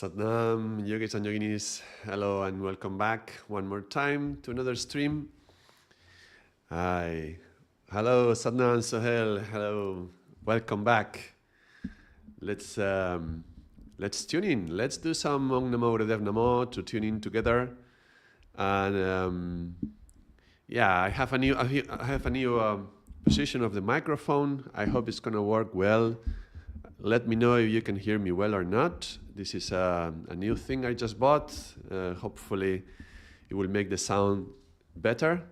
Satnam, yogis and yoginis, hello and welcome back one more time to another stream. Hi, hello Satnam, Sohel, hello, welcome back. Let's tune in. Let's do some Om Namo Gurudev Namo to tune in together. And yeah, I have a new position of the microphone. I hope it's gonna work well. Let me know if you can hear me well or not. This is a new thing I just bought. Hopefully it will make the sound better,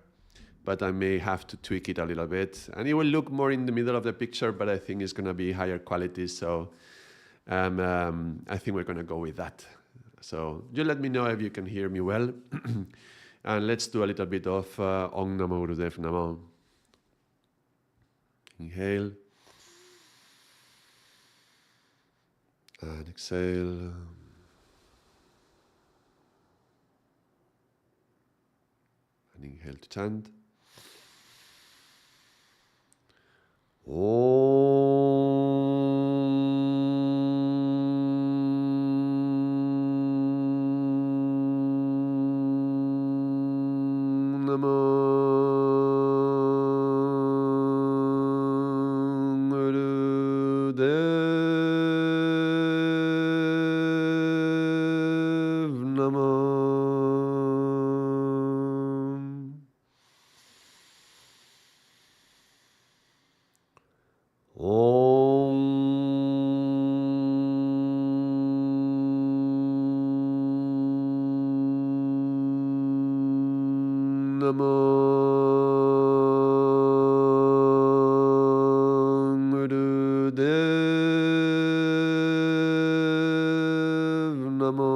but I may have to tweak it a little bit. And it will look more in the middle of the picture, but I think it's gonna be higher quality. So I think we're gonna go with that. So you let me know if you can hear me well. And let's do a little bit of Om Namo Gurudev Namo. Inhale. And exhale. And inhale to chant. Om Namo Gurudev Namo. Om Namo Gurudev Namo.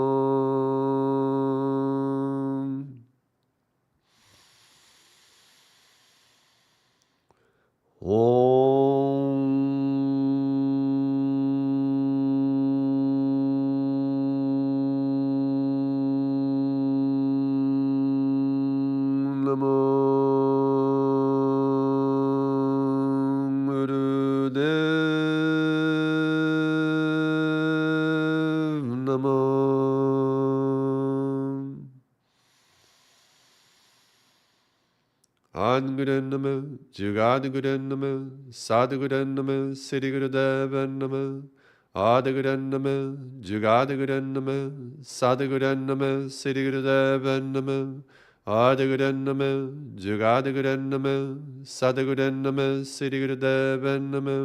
Om Namo Gurudev Namo. Adguru Namo, Jugadguru Namo, Sadguru Namo, Siddhigurudeva Namo. Adguru Namo, Jugadguru Namo, Sadguru Namo, Siddhigurudeva Namo. Adguru Namo, Jugadguru Namo, Sadguru Namo, Siddhigurudeva Namo.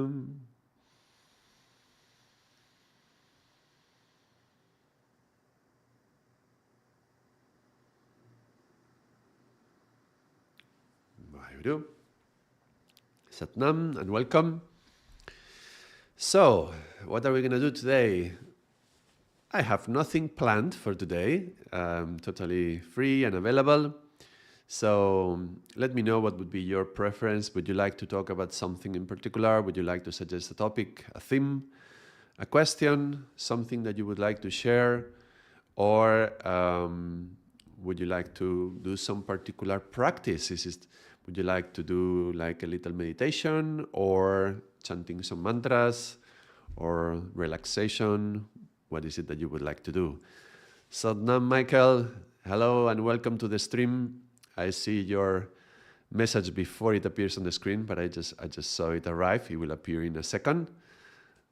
Vaheguru. Satnam and welcome. So, what are we going to do today? I have nothing planned for today. I'm totally free and available. So let me know what would be your preference. Would you like to talk about something in particular? Would you like to suggest a topic, a theme, a question, something that you would like to share? Or would you like to do some particular practice? Would you like to do like a little meditation or chanting some mantras or relaxation? What is it that you would like to do? Satnam Michael, hello and welcome to the stream. I see your message before it appears on the screen, but I just saw it arrive. It will appear in a second.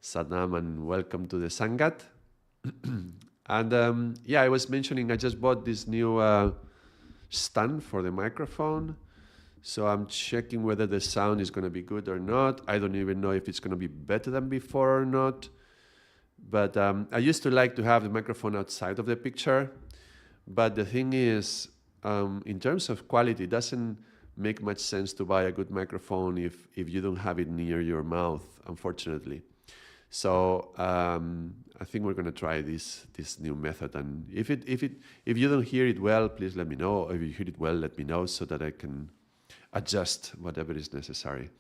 Satnam and welcome to the Sangat. And yeah, I was mentioning I just bought this new stand for the microphone. So I'm checking whether the sound is going to be good or not. I don't even know if it's going to be better than before or not. But I used to like to have the microphone outside of the picture. But the thing is, in terms of quality, it doesn't make much sense to buy a good microphone if you don't have it near your mouth, unfortunately. So I think we're going to try this new method. And if you don't hear it well, please let me know. Or if you hear it well, let me know so that I can adjust whatever is necessary.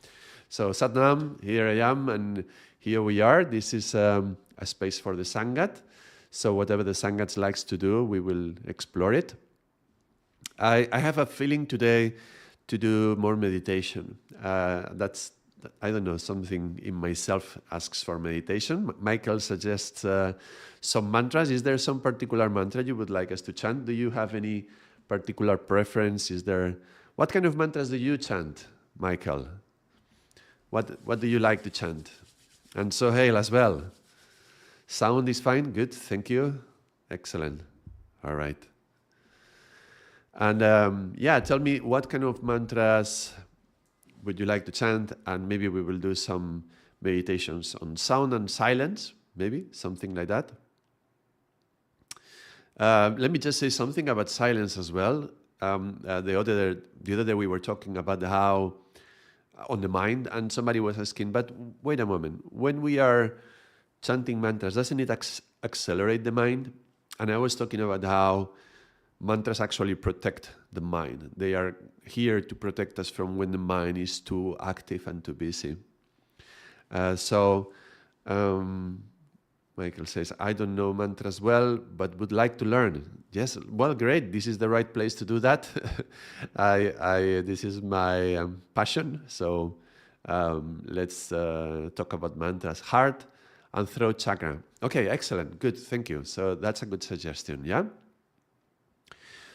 So Satnam, here I am, and here we are. This is a space for the Sangat. So whatever the Sangat likes to do, we will explore it. I have a feeling today to do more meditation. That's, I don't know, something in myself asks for meditation. Michael suggests some mantras. Is there some particular mantra you would like us to chant? Do you have any particular preference? What kind of mantras do you chant, Michael? What do you like to chant? And Sohail as well. Sound is fine? Good, thank you. Excellent. All right. And yeah, tell me what kind of mantras would you like to chant, and maybe we will do some meditations on sound and silence, maybe something like that. Let me just say something about silence as well. The other day we were talking about how on the mind, and somebody was asking, but wait a moment, when we are chanting mantras, doesn't it accelerate the mind? And I was talking about how mantras actually protect the mind. They are here to protect us from when the mind is too active and too busy. Michael says, I don't know mantras well, but would like to learn. Yes, well, great. This is the right place to do that. This is my passion. So let's talk about mantras. Heart and throat chakra. Okay, excellent. Good. Thank you. So that's a good suggestion. Yeah.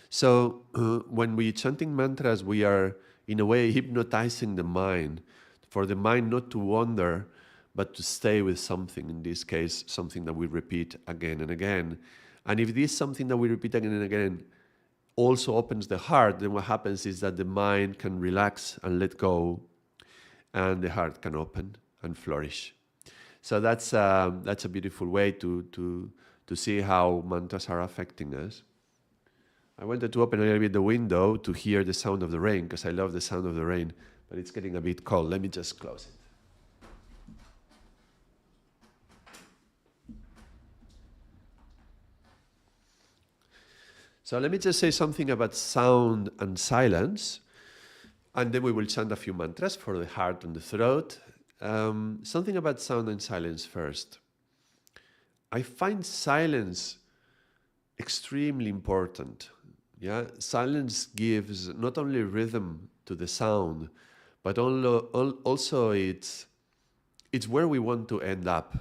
So when we chanting mantras, we are in a way hypnotizing the mind, for the mind not to wander, but to stay with something, in this case, something that we repeat again and again. And if this something that we repeat again and again also opens the heart, then what happens is that the mind can relax and let go, and the heart can open and flourish. So that's a beautiful way to see how mantras are affecting us. I wanted to open a little bit the window to hear the sound of the rain, because I love the sound of the rain, but it's getting a bit cold. Let me just close it. So let me just say something about sound and silence, and then we will chant a few mantras for the heart and the throat. Something about sound and silence first. I find silence extremely important. Yeah, silence gives not only rhythm to the sound, but also it's where we want to end up.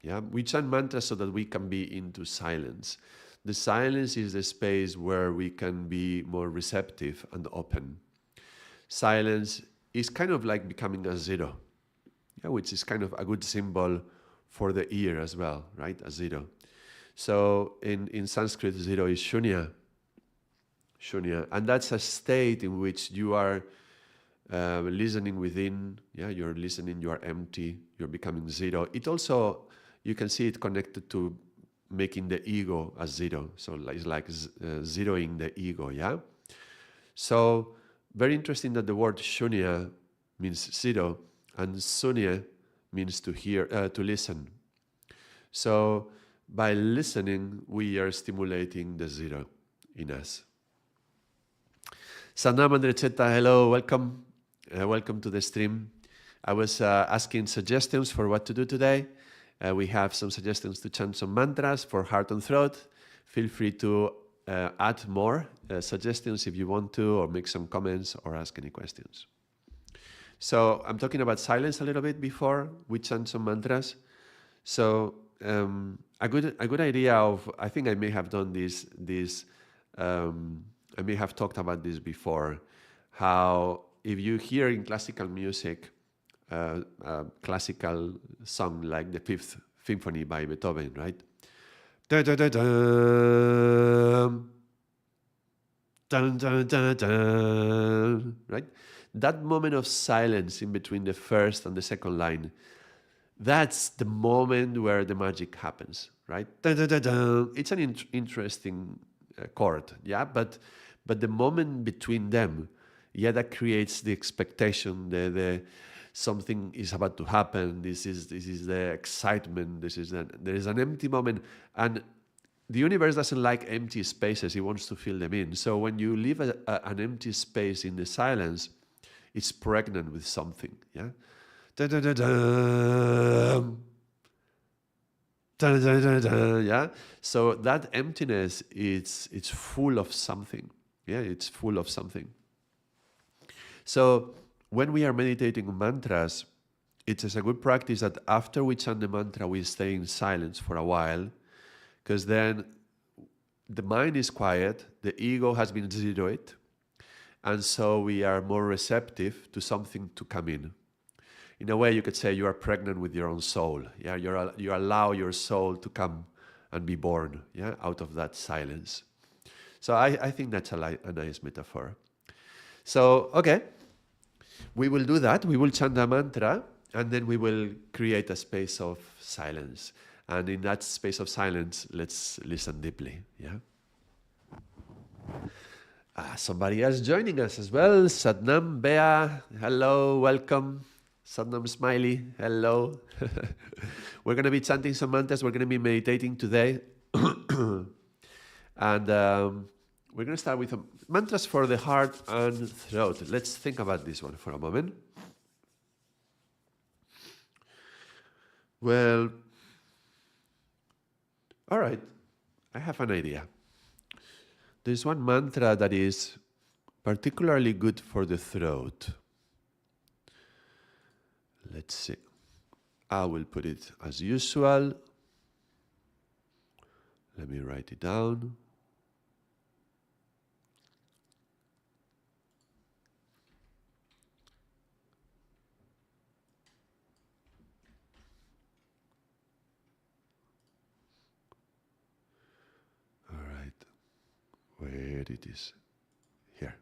Yeah, we chant mantras so that we can be into silence. The silence is the space where we can be more receptive and open. Silence is kind of like becoming a zero, yeah, which is kind of a good symbol for the ear as well, right? A zero. So in Sanskrit, zero is shunya. Shunya. And that's a state in which you are listening within, yeah, you're listening, you are empty, you're becoming zero. It also, you can see it connected to making the ego a zero. So it's like zeroing the ego, yeah? So very interesting that the word shunya means zero, and sunya means to hear, to listen. So by listening, we are stimulating the zero in us. Sanam Andrecheta, hello, welcome. Welcome to the stream. I was asking suggestions for what to do today. We have some suggestions to chant some mantras for heart and throat. Feel free to add more suggestions if you want to, or make some comments or ask any questions. So I'm talking about silence a little bit before we chant some mantras. So a good idea of, I think I may have done this I may have talked about this before, how if you hear in classical music a classical song like the Fifth Symphony by Beethoven, right? Dun, dun, dun, dun. Dun, dun, dun, dun. Right? That moment of silence in between the first and the second line, that's the moment where the magic happens, right? Dun, dun, dun, dun. It's an interesting chord, yeah, but the moment between them, yeah, that creates the expectation, the something is about to happen. This is the excitement. There is an empty moment, and the universe doesn't like empty spaces. It wants to fill them in. So when you leave an empty space in the silence, it's pregnant with something. Yeah. Dun, dun, dun, dun. Dun, dun, dun, dun, yeah. So that emptiness, it's full of something. Yeah, it's full of something. So when we are meditating on mantras, it is a good practice that after we chant the mantra, we stay in silence for a while, because then the mind is quiet, the ego has been zeroed, and so we are more receptive to something to come in. In a way, you could say you are pregnant with your own soul. Yeah, you allow your soul to come and be born, yeah, out of that silence. So I think that's a nice metaphor. So, okay, we will do that. We will chant the mantra. And then we will create a space of silence. And in that space of silence, let's listen deeply. Yeah. Somebody else joining us as well. Satnam, Bea, hello, welcome. Satnam Smiley, hello. We're going to be chanting some mantras. We're going to be meditating today. And we're going to start with mantras for the heart and throat. Let's think about this one for a moment. Well, all right, I have an idea. There's one mantra that is particularly good for the throat. Let's see. I will put it as usual. Let me write it down. All right. Where it is? Here.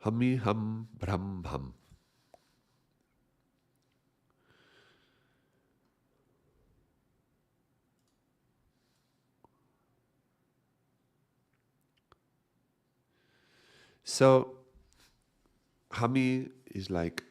Hummi hum brahm hum. So, Hami is like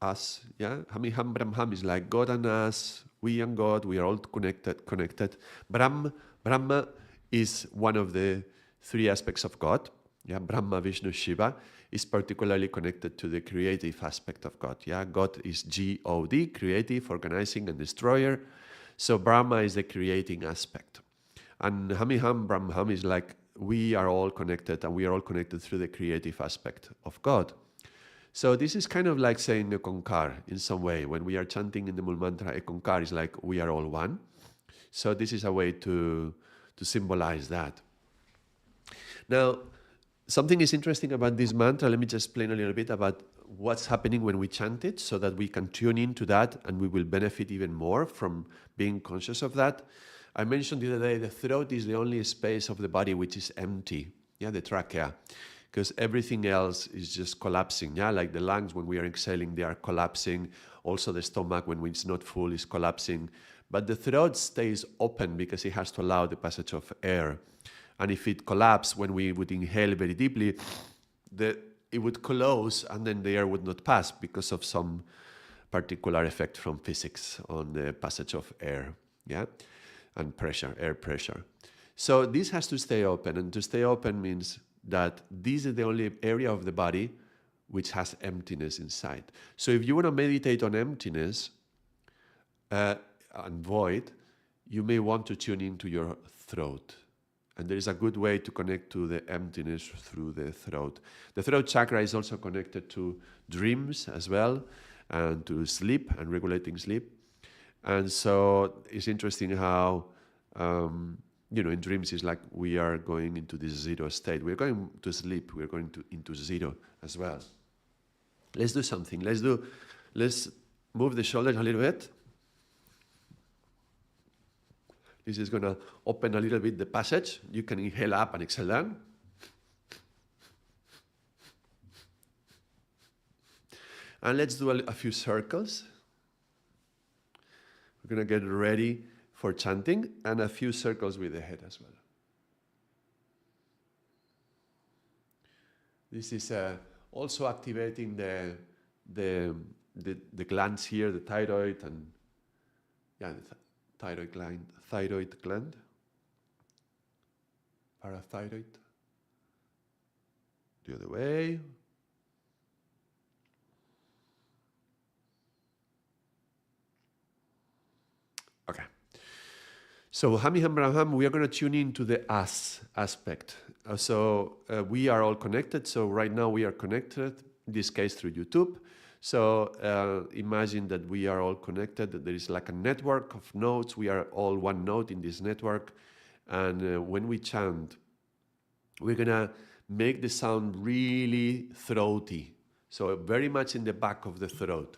us, yeah? Hami Ham Brahm Ham is like God and us, we and God, we are all connected. Brahma is one of the three aspects of God. Yeah, Brahma, Vishnu, Shiva is particularly connected to the creative aspect of God. Yeah, God is God, creative, organizing, and destroyer. So Brahma is the creating aspect. And Hami Ham Brahm Ham is like we are all connected, and we are all connected through the creative aspect of God. So this is kind of like saying a Ekonkar in some way. When we are chanting in the Mool Mantra, Ekonkar is like we are all one. So this is a way to symbolize that. Now, something is interesting about this mantra. Let me just explain a little bit about what's happening when we chant it so that we can tune into that and we will benefit even more from being conscious of that. I mentioned the other day, the throat is the only space of the body which is empty, yeah, the trachea, because everything else is just collapsing, yeah, like the lungs when we are exhaling, they are collapsing. Also the stomach when it's not full is collapsing. But the throat stays open because it has to allow the passage of air. And if it collapsed when we would inhale very deeply, it would close and then the air would not pass because of some particular effect from physics on the passage of air, yeah? And pressure, air pressure. So this has to stay open, and to stay open means that this is the only area of the body which has emptiness inside. So if you want to meditate on emptiness and void, you may want to tune into your throat. And there is a good way to connect to the emptiness through the throat. The throat chakra is also connected to dreams as well, and to sleep and regulating sleep. And so it's interesting how, in dreams it's like we are going into this zero state. We're going to sleep. We're going into zero as well. Let's do something. Let's move the shoulders a little bit. This is going to open a little bit the passage. You can inhale up and exhale down. And let's do a few circles. We're going to get ready for chanting and a few circles with the head as well. This is also activating the glands here, the thyroid and the thyroid gland, parathyroid. The other way. Okay. So Hami Ham Braham, we are going to tune into the us aspect. We are all connected. So right now we are connected, in this case through YouTube. So imagine that we are all connected, that there is like a network of nodes. We are all one node in this network. And when we chant, we're going to make the sound really throaty. So very much in the back of the throat.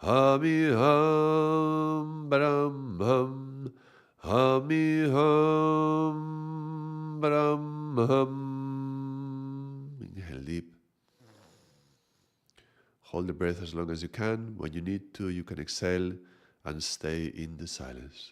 Hami hum bram hum. Hami hum bram hum. Inhale deep. Hold the breath as long as you can. When you need to, you can exhale and stay in the silence.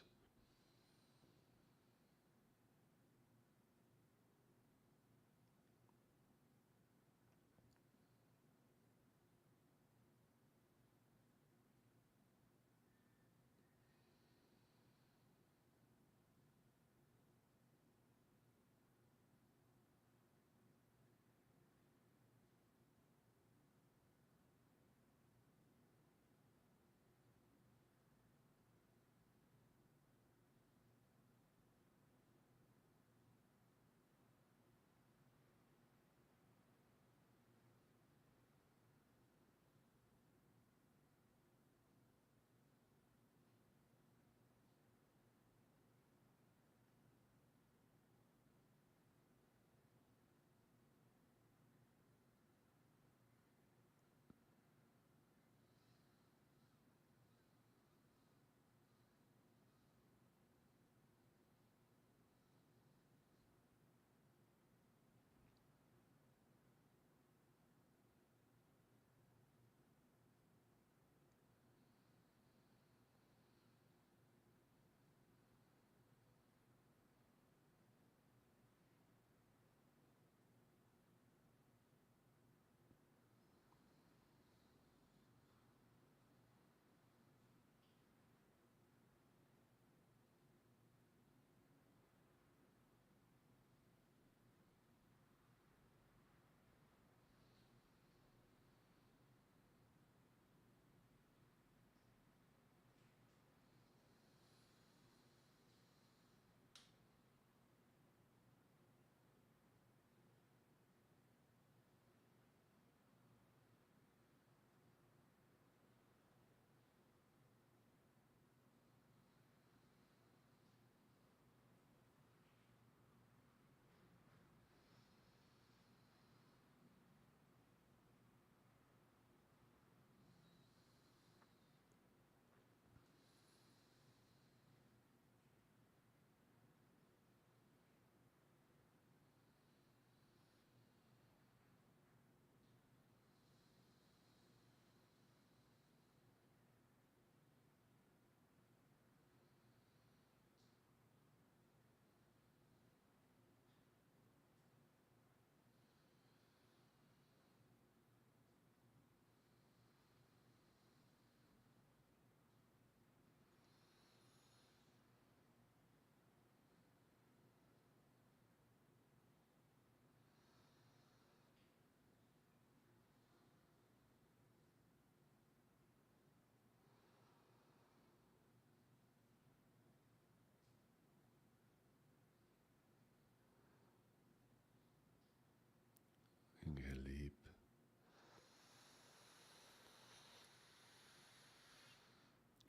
Inhale deep.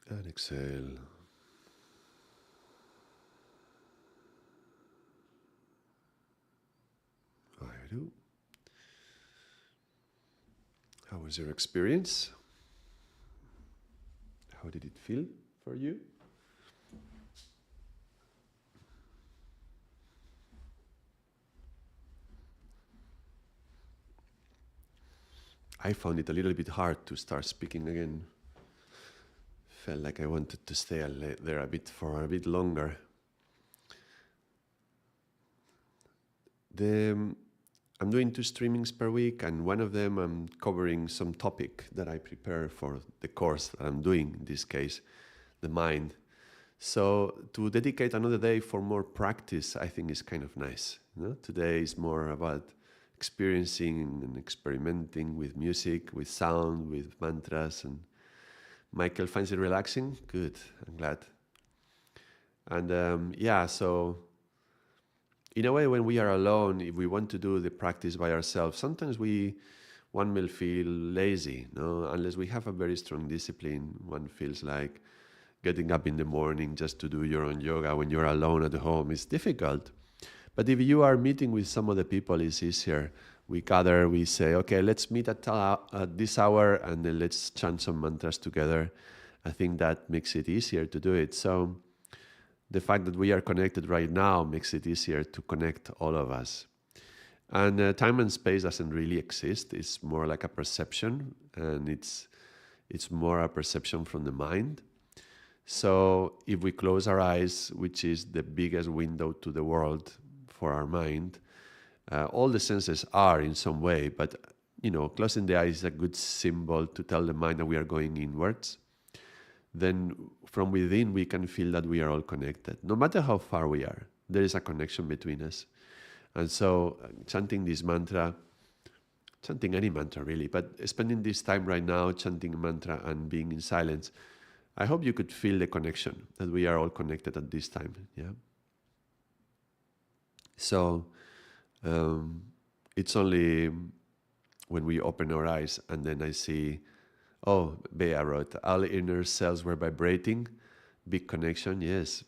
And exhale. I do. How was your experience? How did it feel for you? I found it a little bit hard to start speaking again. Felt like I wanted to stay there for a bit longer. I'm doing 2 streamings per week, and one of them I'm covering some topic that I prepare for the course that I'm doing, in this case, the mind. So to dedicate another day for more practice, I think is kind of nice. You know? Today is more about experiencing and experimenting with music, with sound, with mantras. And Michael finds it relaxing. Good, I'm glad. And so in a way, when we are alone, if we want to do the practice by ourselves, sometimes one will feel lazy, no? Unless we have a very strong discipline, one feels like getting up in the morning just to do your own yoga when you're alone at home is difficult. But if you are meeting with some other people, it's easier. We gather, we say, okay, let's meet at this hour and then let's chant some mantras together. I think that makes it easier to do it. So the fact that we are connected right now makes it easier to connect all of us. And time and space doesn't really exist. It's more like a perception, and it's more a perception from the mind. So if we close our eyes, which is the biggest window to the world for our mind, all the senses are in some way, but closing the eyes is a good symbol to tell the mind that we are going inwards. Then from within we can feel that we are all connected. No matter how far we are, there is a connection between us. And so chanting this mantra, chanting any mantra really, but spending this time right now chanting mantra and being in silence, I hope you could feel the connection, that we are all connected at this time. Yeah. So it's only when we open our eyes and then I see, oh, Bea wrote, all inner cells were vibrating, big connection, yes.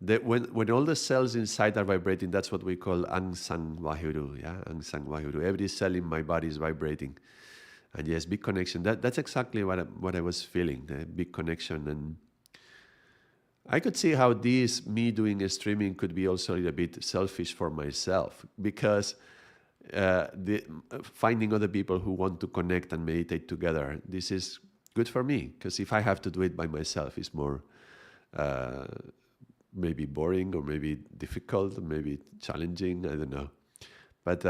When all the cells inside are vibrating, that's what we call Angsang Wahuru, yeah, Angsang Wahuru. Every cell in my body is vibrating. And yes, big connection. That's exactly what I was feeling, the big connection. And I could see how this, me doing a streaming, could be also a little bit selfish for myself, because finding other people who want to connect and meditate together, this is good for me, because if I have to do it by myself, it's more maybe boring or maybe difficult, maybe challenging, I don't know. But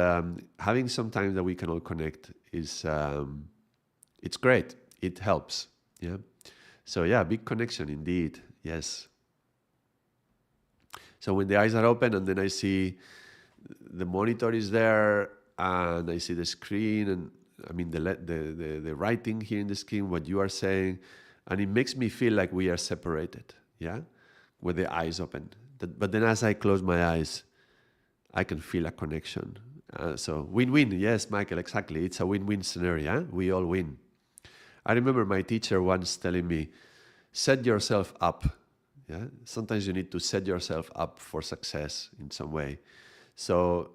having some time that we can all connect is, it's great. It helps, yeah. So yeah, big connection indeed, yes. So when the eyes are open and then I see the monitor is there and I see the screen and I mean the writing here in the screen, what you are saying, and it makes me feel like we are separated, yeah, with the eyes open. But then as I close my eyes, I can feel a connection. So win-win, yes, Michael, exactly. It's a win-win scenario, yeah? We all win. I remember my teacher once telling me, set yourself up. Yeah, sometimes you need to set yourself up for success in some way. So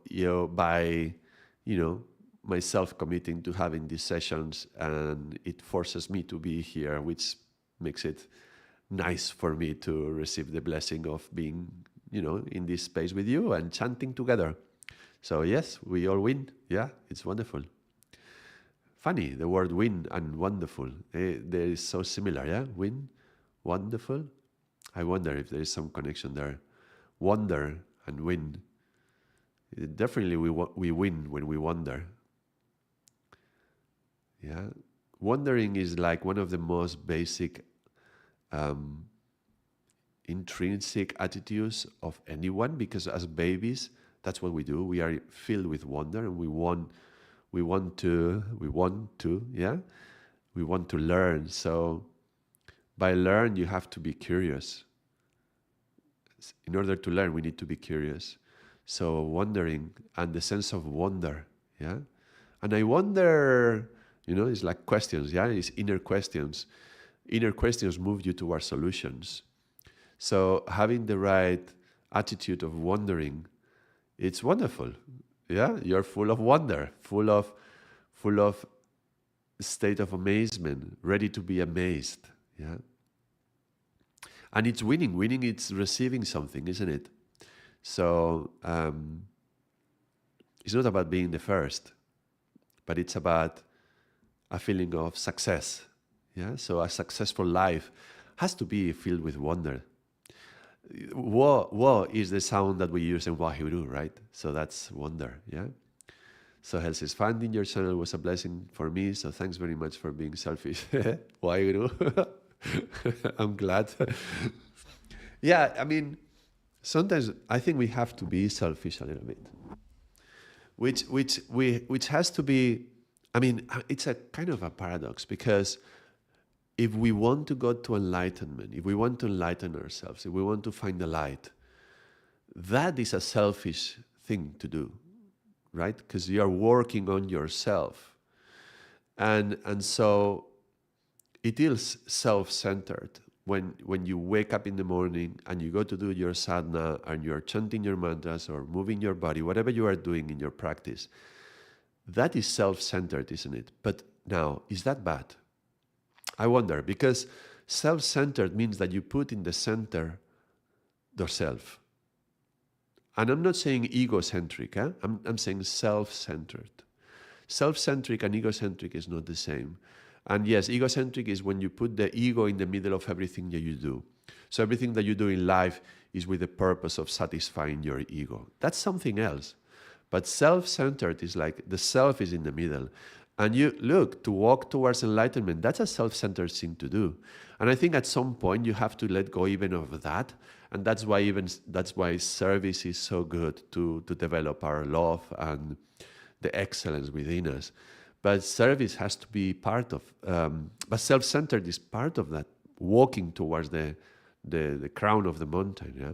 by myself committing to having these sessions, and it forces me to be here, which makes it nice for me to receive the blessing of being in this space with you and chanting together. So yes, we all win. Yeah, it's wonderful. Funny, the word win and wonderful. They is so similar, yeah? Win, wonderful. I wonder if there is some connection there. Wonder and win. Definitely we win when we wonder. Yeah. Wondering is like one of the most basic intrinsic attitudes of anyone, because as babies, that's what we do. We are filled with wonder and we want to learn. So by learn, you have to be curious. In order to learn, we need to be curious. So wondering and the sense of wonder, yeah? And I wonder, it's like questions, yeah? It's inner questions. Inner questions move you towards solutions. So having the right attitude of wondering, it's wonderful, yeah? You're full of wonder, full of state of amazement, ready to be amazed, yeah? And it's winning. Winning, it's receiving something, isn't it? So it's not about being the first, but it's about a feeling of success. Yeah. So a successful life has to be filled with wonder. Wo is the sound that we use in Wahuru, right? So that's wonder. Yeah. So Hel says, finding your channel was a blessing for me. So thanks very much for being selfish. Wahuru. I'm glad. Yeah, I mean, sometimes I think we have to be selfish a little bit, which has to be. I mean, it's a kind of a paradox, because if we want to go to enlightenment, if we want to enlighten ourselves, if we want to find the light, that is a selfish thing to do, right? Because you are working on yourself, and so it is self-centered. When you wake up in the morning and you go to do your sadhana and you're chanting your mantras or moving your body, whatever you are doing in your practice, That is self-centered, isn't it? But now, is that bad? I wonder, because self-centered means that you put in the center yourself. And I'm not saying egocentric, I'm saying self-centered. Self-centric and egocentric is not the same. And yes, egocentric is when you put the ego in the middle of everything that you do. So everything that you do in life is with the purpose of satisfying your ego. That's something else. But self-centered is like the self is in the middle. And you look, to walk towards enlightenment, that's a self-centered thing to do. And I think at some point you have to let go even of that. And that's why service is so good to develop our love and the excellence within us. But service has to be part of, but self-centered is part of that, walking towards the crown of the mountain. Yeah?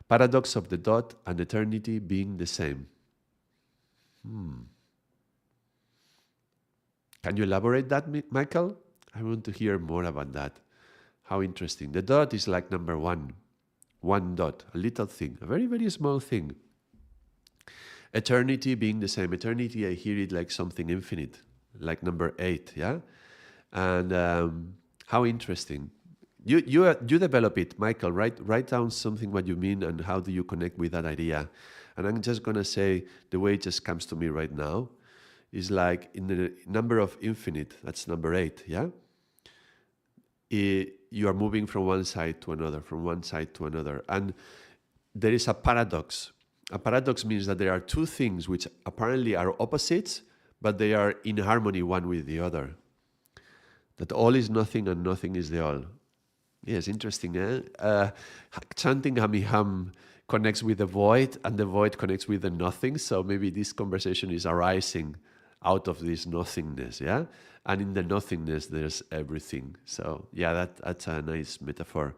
Paradox of the dot and eternity being the same. Can you elaborate that, Michael? I want to hear more about that. How interesting. The dot is like number one dot, a little thing, a very, very small thing. Eternity being the same. Eternity, I hear it like something infinite, like number 8, yeah? And how interesting. You develop it, Michael. Write down something what you mean and how do you connect with that idea. And I'm just going to say the way it just comes to me right now is like in the number of infinite, that's number 8, yeah? You are moving from one side to another, from one side to another. And there is a paradox. A paradox means that there are two things which apparently are opposites, but they are in harmony one with the other. That all is nothing and nothing is the all. Yes, interesting, eh? Chanting Hamiham connects with the void, and the void connects with the nothing. So maybe this conversation is arising out of this nothingness, yeah? And in the nothingness, there's everything. So yeah, that's a nice metaphor.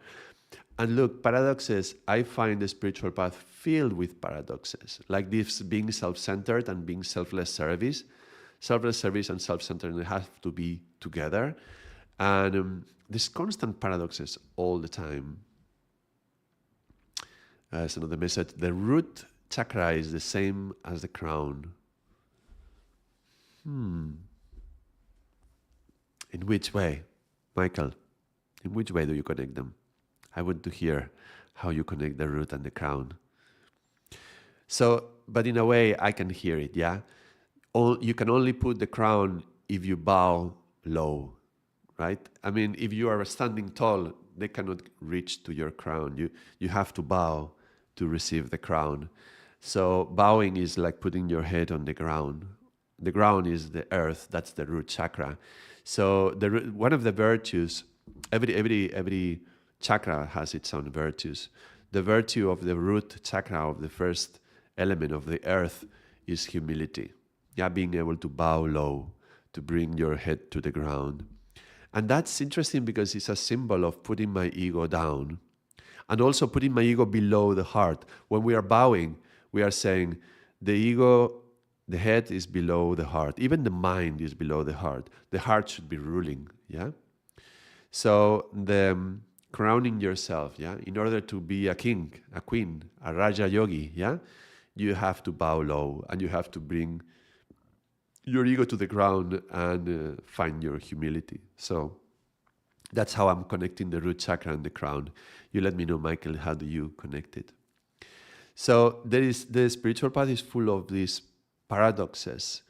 And look, paradoxes, I find the spiritual path filled with paradoxes, like this being self-centered and being selfless service. Selfless service and self-centeredness have to be together. And there's constant paradoxes all the time. As another message, the root chakra is the same as the crown. In which way, Michael? In which way do you connect them? I want to hear how you connect the root and the crown. So, but in a way, I can hear it, yeah? You can only put the crown if you bow low, right? I mean, if you are standing tall, they cannot reach to your crown. You have to bow to receive the crown. So bowing is like putting your head on the ground. The ground is the earth, that's the root chakra. So one of the virtues, every chakra has its own virtues. The virtue of the root chakra, of the first element of the earth, is humility. Yeah, being able to bow low, to bring your head to the ground. And that's interesting because it's a symbol of putting my ego down and also putting my ego below the heart. When we are bowing, we are saying the ego, the head is below the heart. Even the mind is below the heart. The heart should be ruling, yeah? So the crowning yourself, yeah? In order to be a king, a queen, a Raja Yogi, yeah? You have to bow low and you have to bring your ego to the ground and find your humility. So that's how I'm connecting the root chakra and the crown. You let me know, Michael, how do you connect it? So the spiritual path is full of these paradoxes.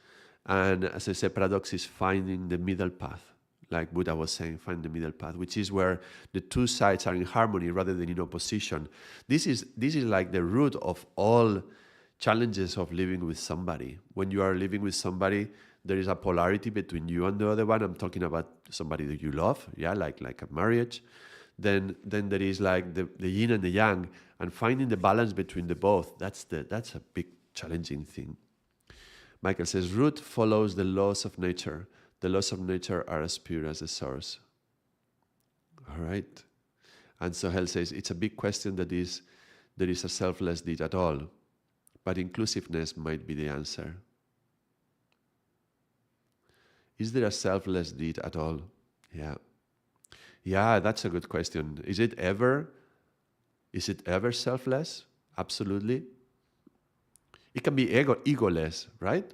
And as I said, paradox is finding the middle path. Like Buddha was saying, find the middle path, which is where the two sides are in harmony rather than in opposition. This is like the root of all challenges of living with somebody. When you are living with somebody, there is a polarity between you and the other one. I'm talking about somebody that you love, yeah, like a marriage. Then there is like the yin and the yang, and finding the balance between the both. That's a big challenging thing. Michael says, root follows the laws of nature. The laws of nature are as pure as the source. All right. And Sohel says, it's a big question that there is a selfless deed at all, but inclusiveness might be the answer. Is there a selfless deed at all? Yeah. Yeah, that's a good question. Is it ever selfless? Absolutely. It can be egoless, right?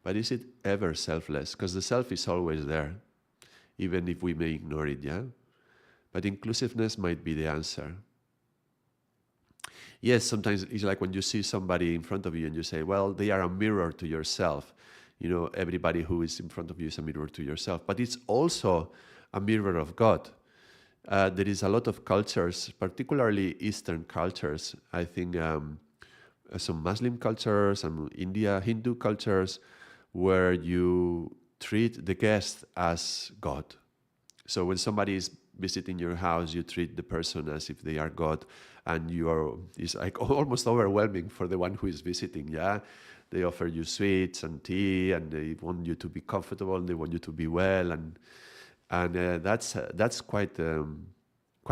But is it ever selfless? Because the self is always there, even if we may ignore it, yeah? But inclusiveness might be the answer. Yes, sometimes it's like when you see somebody in front of you and you say, well, they are a mirror to yourself. You know, everybody who is in front of you is a mirror to yourself. But it's also a mirror of God. There is a lot of cultures, particularly Eastern cultures. I think some Muslim cultures, some Hindu cultures, where you treat the guest as God. So when somebody is visiting your house, you treat the person as if they are God, and it's like almost overwhelming for the one who is visiting. Yeah, they offer you sweets and tea, and they want you to be comfortable, and they want you to be well, and that's quite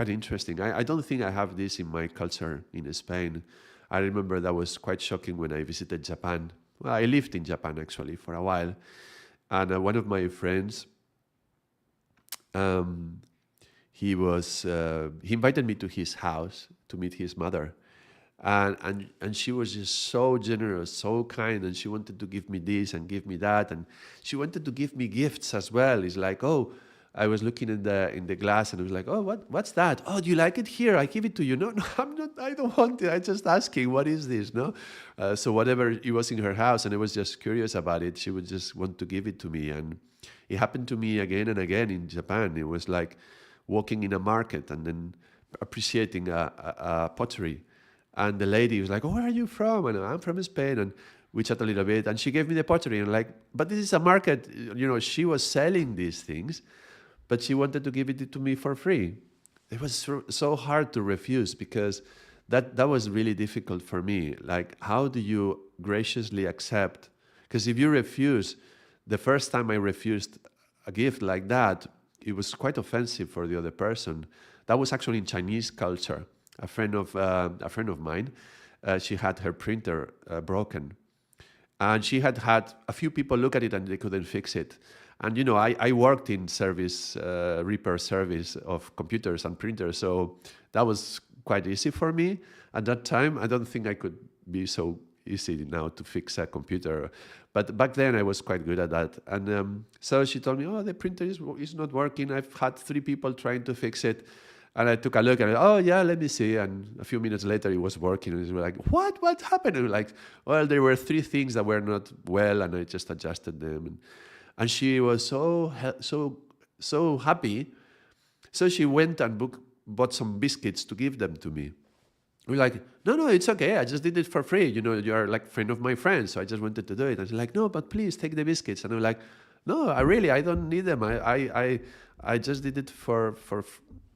interesting. I don't think I have this in my culture in Spain. I remember that was quite shocking when I visited Japan. Well, I lived in Japan actually for a while, and one of my friends, he invited me to his house to meet his mother, and she was just so generous, so kind, and she wanted to give me this and give me that, and she wanted to give me gifts as well. It's like, oh, I was looking in the glass and I was like, oh, what's that? Oh, do you like it? Here, I give it to you. No, I'm not. I don't want it. I'm just asking, what is this? No, so whatever it was in her house, and I was just curious about it. She would just want to give it to me, and it happened to me again and again in Japan. It was like walking in a market and then appreciating a pottery, and the lady was like, oh, where are you from? And I'm from Spain, and we chat a little bit, and she gave me the pottery, and like, but this is a market. You know, she was selling these things, but she wanted to give it to me for free. It was so hard to refuse, because that was really difficult for me. Like, how do you graciously accept? Because if you refuse, the first time I refused a gift like that, it was quite offensive for the other person. That was actually in Chinese culture. A friend of mine, she had her printer broken, and she had a few people look at it and they couldn't fix it. And you know, I worked in repair service of computers and printers, so that was quite easy for me at that time. I don't think I could be so easy now to fix a computer, but back then I was quite good at that. And so she told me, oh, the printer is not working. I've had 3 people trying to fix it. And I took a look and oh yeah, let me see. And a few minutes later it was working, and it was like, what happened? And like, well, there were 3 things that were not well, and I just adjusted them. And she was so happy. So she went and bought some biscuits to give them to me. We're like, no, it's okay. I just did it for free. You know, you're like friend of my friend, so I just wanted to do it. And she's like, no, but please take the biscuits. And I'm like, no, I don't need them. I just did it for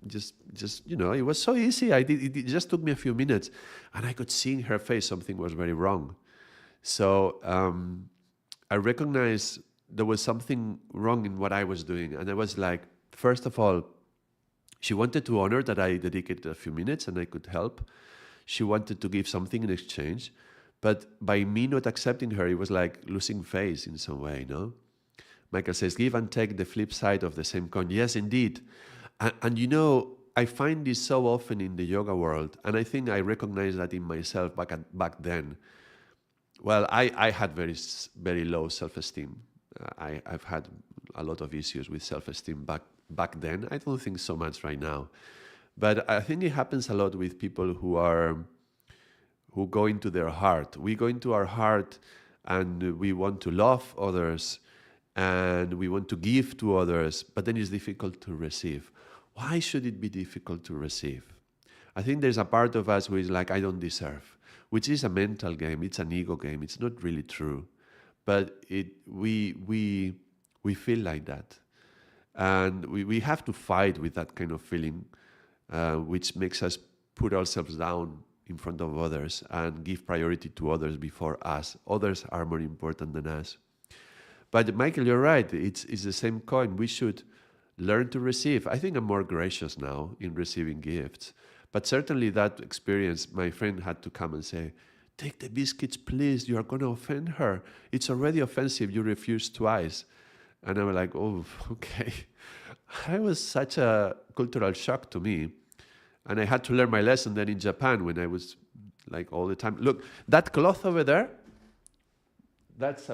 just you know, it was so easy. It just took me a few minutes, and I could see in her face something was very wrong. So I recognized there was something wrong in what I was doing, and I was like, first of all, she wanted to honor that I dedicated a few minutes and I could help. She wanted to give something in exchange, but by me not accepting her, it was like losing face in some way, no? Michael says, give and take, the flip side of the same coin. Yes, indeed. And you know, I find this so often in the yoga world, and I think I recognize that in myself back then. Well, I had very, very low self-esteem. I've had a lot of issues with self-esteem back then. I don't think so much right now. But I think it happens a lot with people who go into their heart. We go into our heart and we want to love others and we want to give to others, but then it's difficult to receive. Why should it be difficult to receive? I think there's a part of us who is like, I don't deserve, which is a mental game. It's an ego game. It's not really true. But we feel like that. And we have to fight with that kind of feeling, which makes us put ourselves down in front of others and give priority to others before us. Others are more important than us. But Michael, you're right. It's the same coin. We should learn to receive. I think I'm more gracious now in receiving gifts. But certainly that experience, my friend had to come and say, take the biscuits, please. You are going to offend her. It's already offensive. You refused twice. And I was like, oh, okay. It was such a cultural shock to me. And I had to learn my lesson then in Japan when I was like all the time. Look, that cloth over there, that's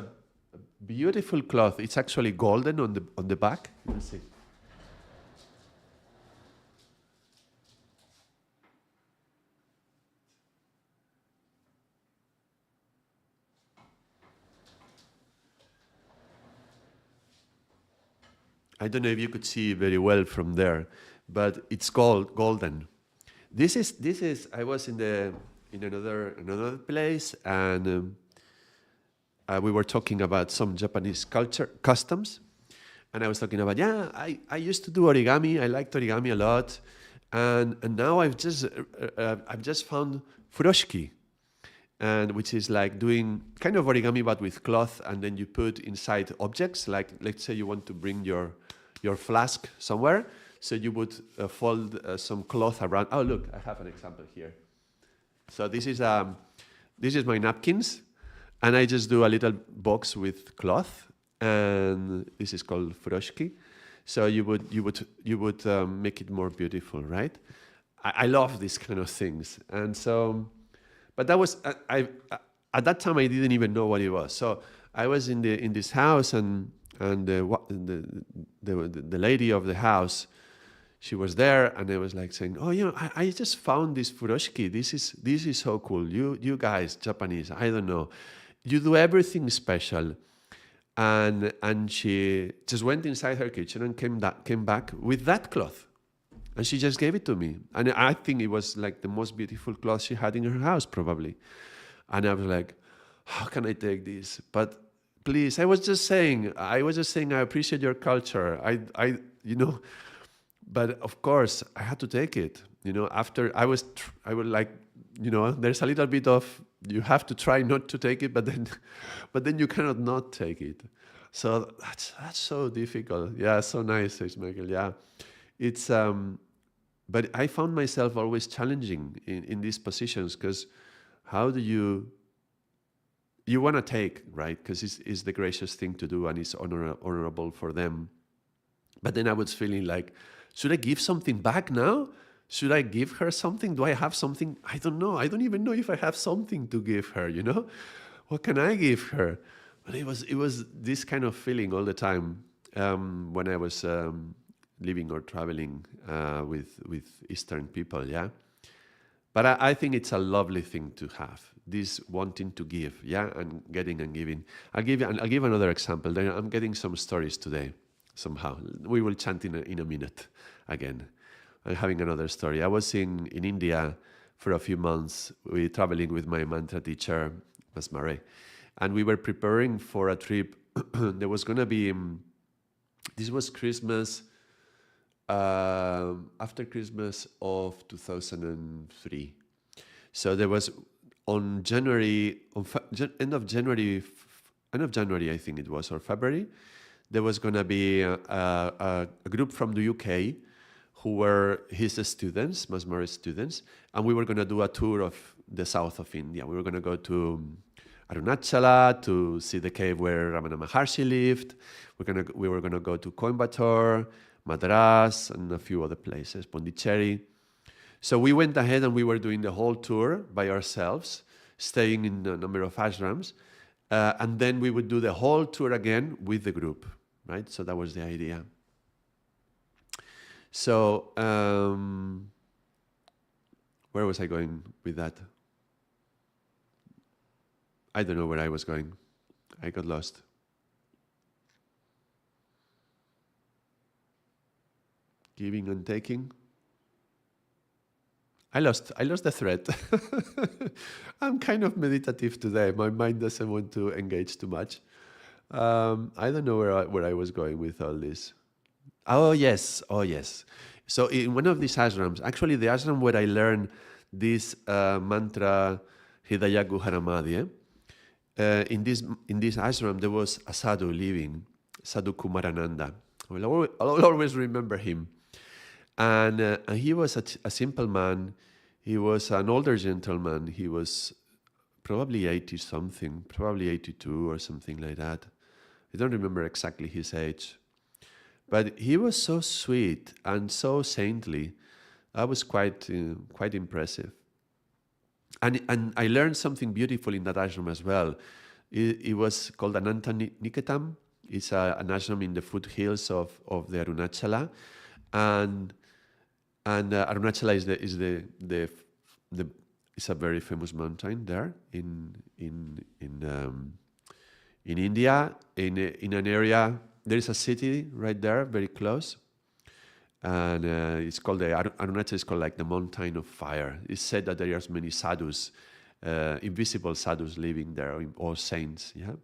Beautiful cloth. It's actually golden on the back. Let's see. I don't know if you could see very well from there, but it's golden. This is. I was in another place, and we were talking about some Japanese culture customs, and I was talking about, yeah, I used to do origami. I liked origami a lot, and now I've just found furoshiki, and which is like doing kind of origami but with cloth, and then you put inside objects. Like, let's say you want to bring your flask somewhere, so you would fold some cloth around. Oh, look, I have an example here. So this is my napkins, and I just do a little box with cloth, and this is called furoshiki. So you would make it more beautiful, right? I love these kind of things, and so, but that was at that time I didn't even know what it was. So I was in this house, and the lady of the house, she was there, and I was like saying, "Oh, I just found this furoshiki. This is so cool. You guys, Japanese, I don't know, you do everything special." And she just went inside her kitchen and came back with that cloth, and she just gave it to me. And I think it was like the most beautiful cloth she had in her house, probably. And I was like, "How can I take this?" But please, I was just saying, I appreciate your culture. But of course, I had to take it. After I would like, there's a little bit of, you have to try not to take it, but then you cannot not take it. So that's so difficult. Yeah, so nice, says Michael. Yeah, it's but I found myself always challenging in these positions, because how do you want to take, right? Because it's the gracious thing to do, and it's honorable for them. But then I was feeling like, should I give something back now? Should I give her something? Do I have something? I don't know. I don't even know if I have something to give her, What can I give her? But it was this kind of feeling all the time when I was living or traveling with Eastern people, yeah? But I think it's a lovely thing to have, this wanting to give, yeah, and getting and giving. I'll give another example. I'm getting some stories today, somehow. We will chant in a minute again. I'm having another story. I was in India for a few months. We traveling with my mantra teacher, Mas Mare, and we were preparing for a trip. There was going to be, this was Christmas, after Christmas of 2003. So there was on end of January, I think it was, or February, there was going to be a group from the UK who were his students, Masmari's students, and we were going to do a tour of the south of India. We were going to go to Arunachala to see the cave where Ramana Maharshi lived. We were going to go to Coimbatore, Madras, and a few other places, Pondicherry. So we went ahead and we were doing the whole tour by ourselves, staying in a number of ashrams, and then we would do the whole tour again with the group, right? So that was the idea. So where was I going with that? I don't know where I was going. I got lost. Giving and taking. I lost the thread. I'm kind of meditative today. My mind doesn't want to engage too much. I don't know where I was going with all this. Oh yes. So in one of these ashrams, actually the ashram where I learned this mantra Hidaya Guharamadi, in this ashram there was a sadhu living, Sadhu Kumarananda. I'll always remember him. And he was a simple man. He was an older gentleman. He was probably 80-something, probably 82 or something like that. I don't remember exactly his age. But he was so sweet and so saintly. I was quite impressive. And I learned something beautiful in that ashram as well. It was called Ananta Niketam. It's an ashram in the foothills of the Arunachala, and Arunachala the it's a very famous mountain there in India, in an area. There is a city right there, very close, and it's called Arunachala is called like the mountain of fire. It's said that there are many sadhus, invisible sadhus living there, or saints. Yeah.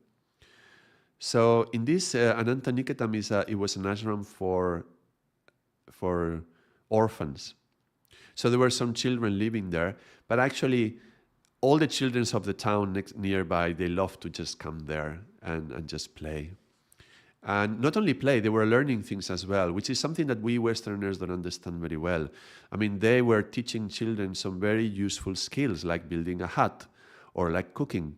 So in this Ananta Niketam it was an ashram for orphans. So there were some children living there, but actually all the children of the town nearby, they loved to just come there and just play. And not only play, they were learning things as well, which is something that we Westerners don't understand very well. I mean, they were teaching children some very useful skills, like building a hut or like cooking.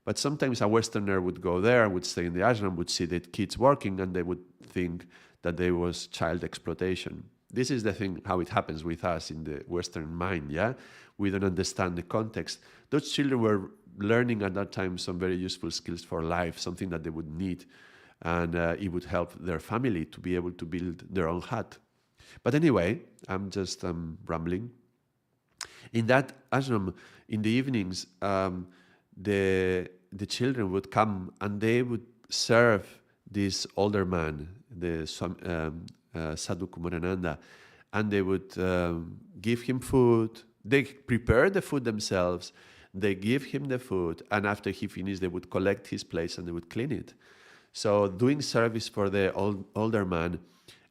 But sometimes a Westerner would go there, would stay in the ashram, would see the kids working, and they would think that there was child exploitation. This is the thing, how it happens with us in the Western mind, yeah? We don't understand the context. Those children were learning at that time some very useful skills for life, something that they would need, and it would help their family to be able to build their own hut. But anyway, I'm just rambling. In that ashram, in the evenings, the children would come and they would serve this older man, the Sadhu Kumarananda, and they would give him food. They prepared the food themselves. They give him the food, and after he finished, they would collect his place and they would clean it. So doing service for the older man,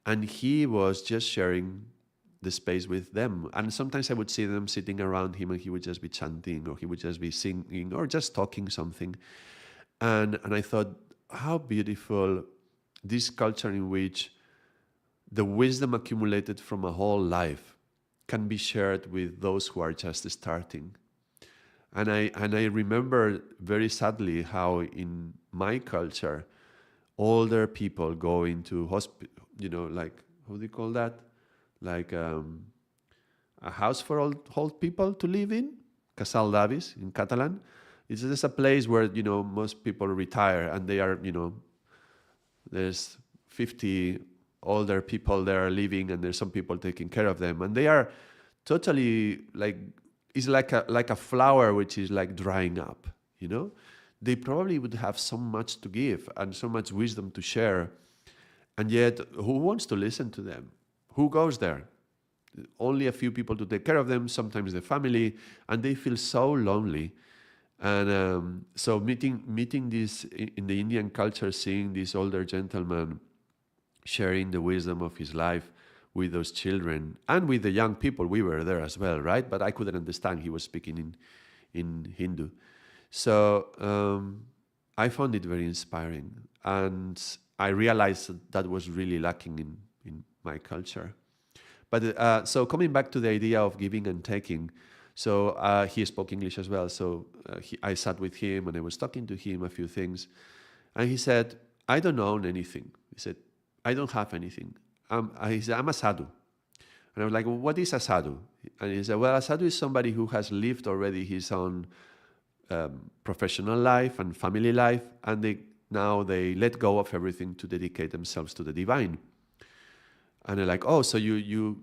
and he was just sharing the space with them. And sometimes I would see them sitting around him, and he would just be chanting, or he would just be singing, or just talking something. And I thought, how beautiful this culture in which the wisdom accumulated from a whole life can be shared with those who are just starting. And I remember very sadly how in my culture, older people go into hospital, like, how do you call that? Like a house for old people to live in, Casal d'Avis in Catalan. It's just a place where, most people retire, and they are, there's 50 older people there living, and there's some people taking care of them, and they are totally like, it's like a flower which is like drying up, They probably would have so much to give and so much wisdom to share, and yet who wants to listen to them? Who goes there? Only a few people to take care of them, sometimes the family, and they feel so lonely. And so meeting this in the Indian culture, seeing this older gentleman sharing the wisdom of his life with those children and with the young people, we were there as well, right? But I couldn't understand. He was speaking in Hindu. So I found it very inspiring, and I realized that was really lacking in my culture. But so coming back to the idea of giving and taking, so he spoke English as well. So I sat with him and I was talking to him a few things, and he said, "I don't own anything." He said, "I don't have anything." He said, "I'm a sadhu." And I was like, "Well, what is a sadhu?" And he said, "Well, a sadhu is somebody who has lived already his own professional life and family life, and now they let go of everything to dedicate themselves to the divine." And they're like, "Oh, so you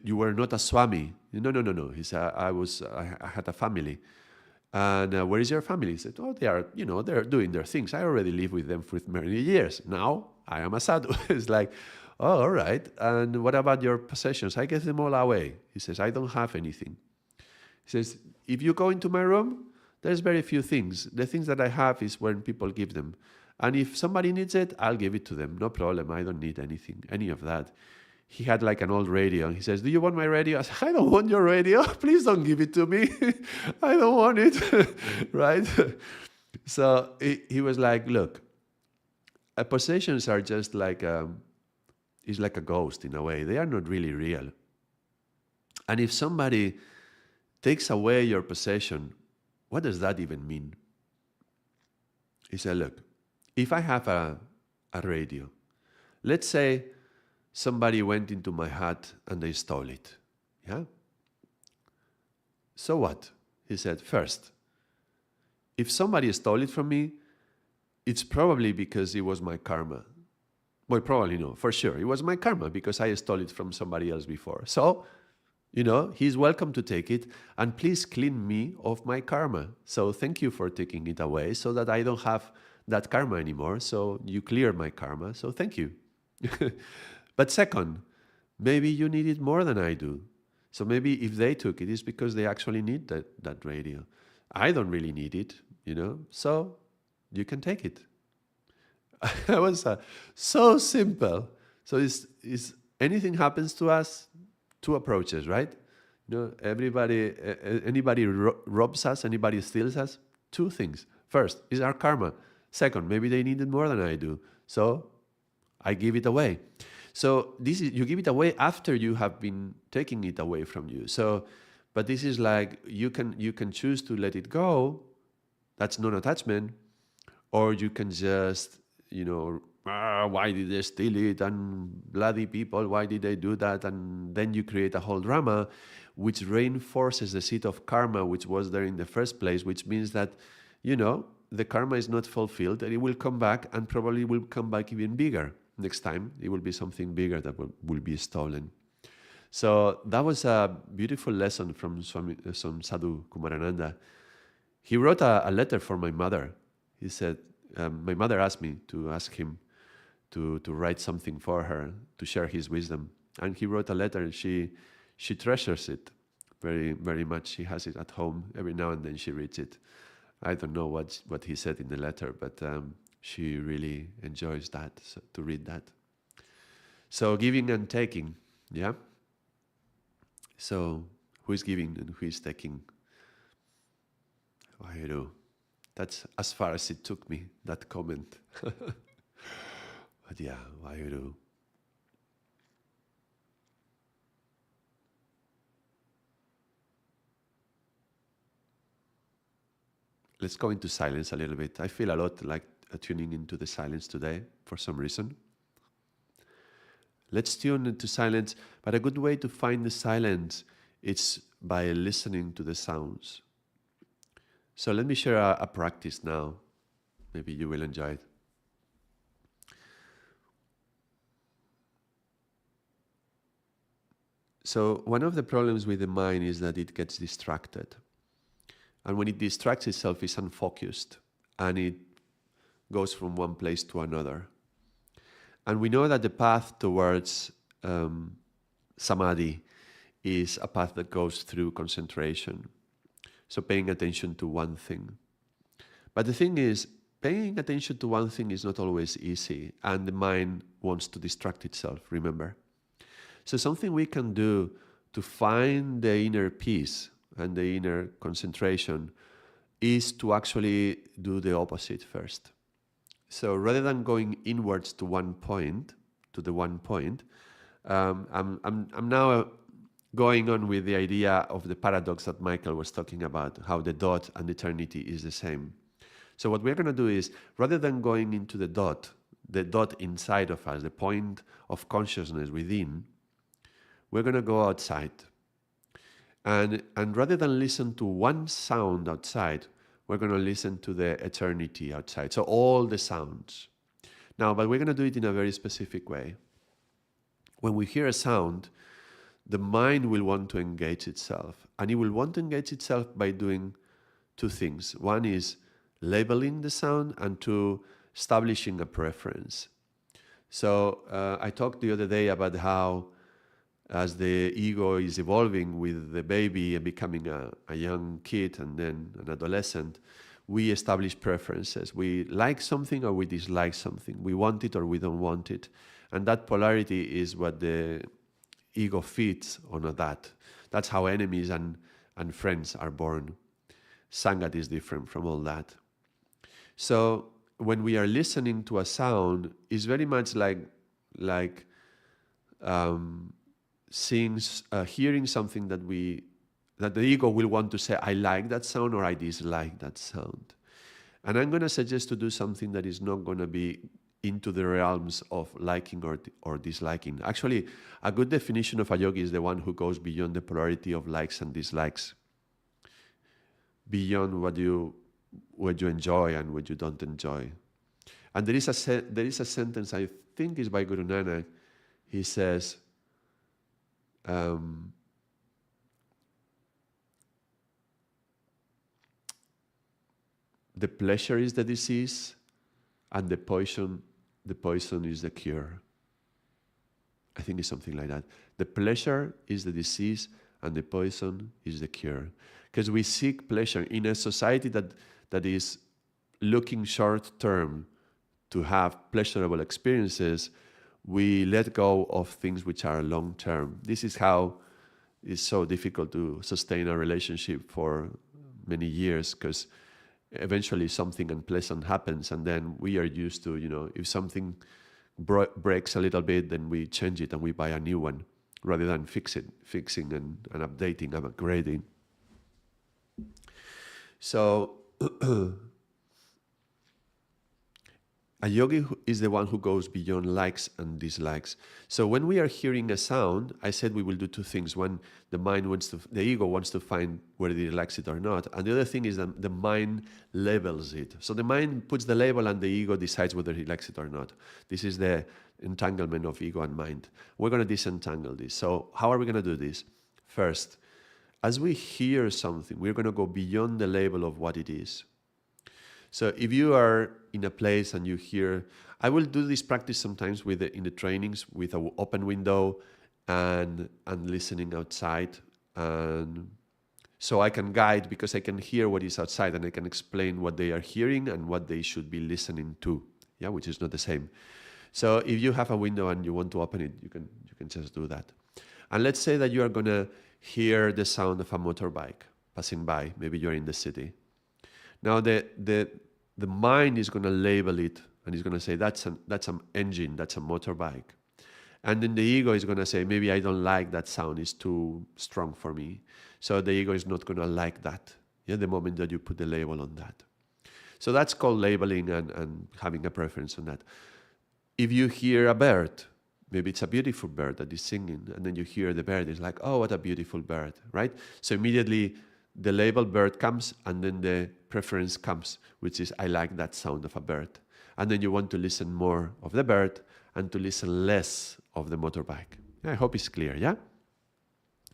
were not a swami?" No. He said, I had a family. And where is your family? He said, "Oh, they are, they're doing their things. I already live with them for many years. Now I am a sadhu." It's like, "Oh, all right. And what about your possessions?" "I gave them all away." He says, "I don't have anything." He says, "If you go into my room, there's very few things. The things that I have is when people give them. And if somebody needs it, I'll give it to them. No problem. I don't need anything, any of that." He had like an old radio, and he says, "Do you want my radio?" I said, "I don't want your radio. Please don't give it to me. I don't want it." Right? So he was like, "Look, possessions are just like it's like a ghost in a way. They are not really real. And if somebody takes away your possession, what does that even mean?" He said, "Look, if I have a radio, let's say somebody went into my hut and they stole it. Yeah? So what?" He said, "First, if somebody stole it from me, it's probably because it was my karma. Well, probably no, for sure. It was my karma because I stole it from somebody else before. So, he's welcome to take it, and please clean me of my karma. So thank you for taking it away so that I don't have that karma anymore. So you clear my karma. So thank you. But second, maybe you need it more than I do. So maybe if they took it, it's because they actually need that radio. I don't really need it, so you can take it. That was so simple. So is anything happens to us, two approaches, right? Anybody robs us, anybody steals us, two things. First, is our karma. Second, maybe they need it more than I do. So I give it away. So you give it away after you have been taking it away from you. So, but this is like you can choose to let it go. That's non-attachment, or you can just why did they steal it, and bloody people, why did they do that? And then you create a whole drama, which reinforces the seed of karma, which was there in the first place, which means that the karma is not fulfilled, and it will come back, and probably will come back even bigger. Next time, it will be something bigger that will be stolen. So that was a beautiful lesson from Sadhu Kumarananda. He wrote a letter for my mother. He said, my mother asked me to ask him to write something for her, to share his wisdom. And he wrote a letter, and she treasures it very, very much. She has it at home. Every now and then she reads it. I don't know what he said in the letter, but she really enjoys that, to read that. So giving and taking, yeah? So who is giving and who is taking? Wahiro. That's as far as it took me, that comment. But yeah, Wahiro. Let's go into silence a little bit. I feel a lot like tuning into the silence today for some reason. Let's tune into silence, but a good way to find the silence is by listening to the sounds. So let me share a practice now. Maybe you will enjoy it. So one of the problems with the mind is that it gets distracted. And when it distracts itself, it's unfocused, and it goes from one place to another. And we know that the path towards samadhi is a path that goes through concentration. So paying attention to one thing. But the thing is, paying attention to one thing is not always easy, and the mind wants to distract itself, remember? So something we can do to find the inner peace and the inner concentration is to actually do the opposite first. So rather than going inwards to one point, I'm now going on with the idea of the paradox that Michael was talking about, how the dot and eternity is the same. So what we're going to do is, rather than going into the dot inside of us, the point of consciousness within, we're going to go outside. And rather than listen to one sound outside, we're going to listen to the eternity outside. So all the sounds. Now, but we're going to do it in a very specific way. When we hear a sound, the mind will want to engage itself. And it will want to engage itself by doing two things. One is labeling the sound, and two, establishing a preference. So I talked the other day about how as the ego is evolving with the baby and becoming a young kid and then an adolescent, we establish preferences. We like something or we dislike something. We want it or we don't want it. And that polarity is what the ego feeds on that. That's how enemies and friends are born. Sangat is different from all that. So when we are listening to a sound, it's very much like hearing something that the ego will want to say, I like that sound or I dislike that sound. And I'm going to suggest to do something that is not going to be into the realms of liking or disliking. Actually, a good definition of a yogi is the one who goes beyond the polarity of likes and dislikes, beyond what you enjoy and what you don't enjoy. And there is a sentence, I think is by Guru Nanak. He says, the pleasure is the disease, and the poison is the cure. I think it's something like that. The pleasure is the disease, and the poison is the cure. Because we seek pleasure in a society that is looking short term to have pleasurable experiences. We let go of things which are long term. This is how it's so difficult to sustain a relationship for many years, because eventually something unpleasant happens, and then we are used to, if something breaks a little bit, then we change it and we buy a new one rather than fixing and updating and upgrading. So a yogi is the one who goes beyond likes and dislikes. So when we are hearing a sound, I said we will do two things. One, the ego wants to find whether it likes it or not. And the other thing is that the mind labels it. So the mind puts the label and the ego decides whether he likes it or not. This is the entanglement of ego and mind. We're going to disentangle this. So how are we going to do this? First, as we hear something, we're going to go beyond the label of what it is. So if you are in a place and you hear, I will do this practice sometimes in the trainings with an open window and listening outside. And so I can guide, because I can hear what is outside and I can explain what they are hearing and what they should be listening to, which is not the same. So if you have a window and you want to open it, you can just do that. And let's say that you are going to hear the sound of a motorbike passing by. Maybe you're in the city. Now the mind is going to label it and it's going to say that's an engine, that's a motorbike. And then the ego is going to say, maybe I don't like that sound, it's too strong for me. So the ego is not going to like that, the moment that you put the label on that. So that's called labeling and having a preference on that. If you hear a bird, maybe it's a beautiful bird that is singing, and then you hear the bird, it's like, oh, what a beautiful bird, right? So immediately the label bird comes, and then the preference comes, which is I like that sound of a bird. And then you want to listen more of the bird and to listen less of the motorbike. I hope it's clear, yeah?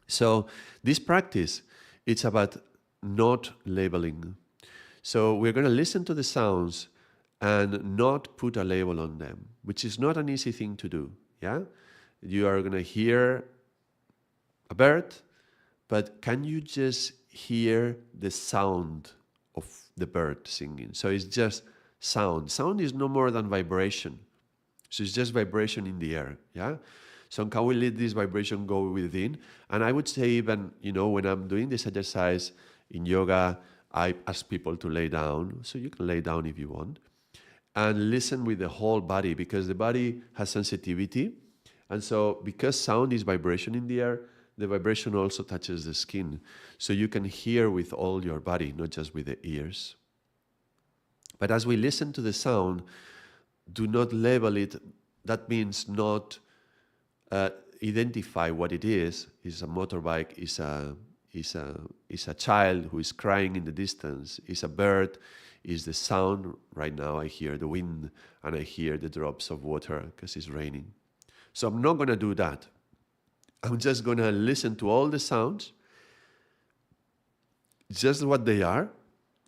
So this practice, it's about not labeling. So we're going to listen to the sounds and not put a label on them, which is not an easy thing to do, yeah? You are going to hear a bird, but can you just hear the sound of the bird singing? So it's just sound. Sound is no more than vibration. So it's just vibration in the air, yeah? So can we let this vibration go within? And I would say even, when I'm doing this exercise in yoga, I ask people to lay down. So you can lay down if you want. And listen with the whole body, because the body has sensitivity. And so because sound is vibration in the air, the vibration also touches the skin. So you can hear with all your body, not just with the ears. But as we listen to the sound, do not label it. That means not identify what it is. Is a motorbike, is a child who is crying in the distance, is a bird, is the sound. Right now I hear the wind and I hear the drops of water because it's raining. So I'm not going to do that. I'm just going to listen to all the sounds, just what they are,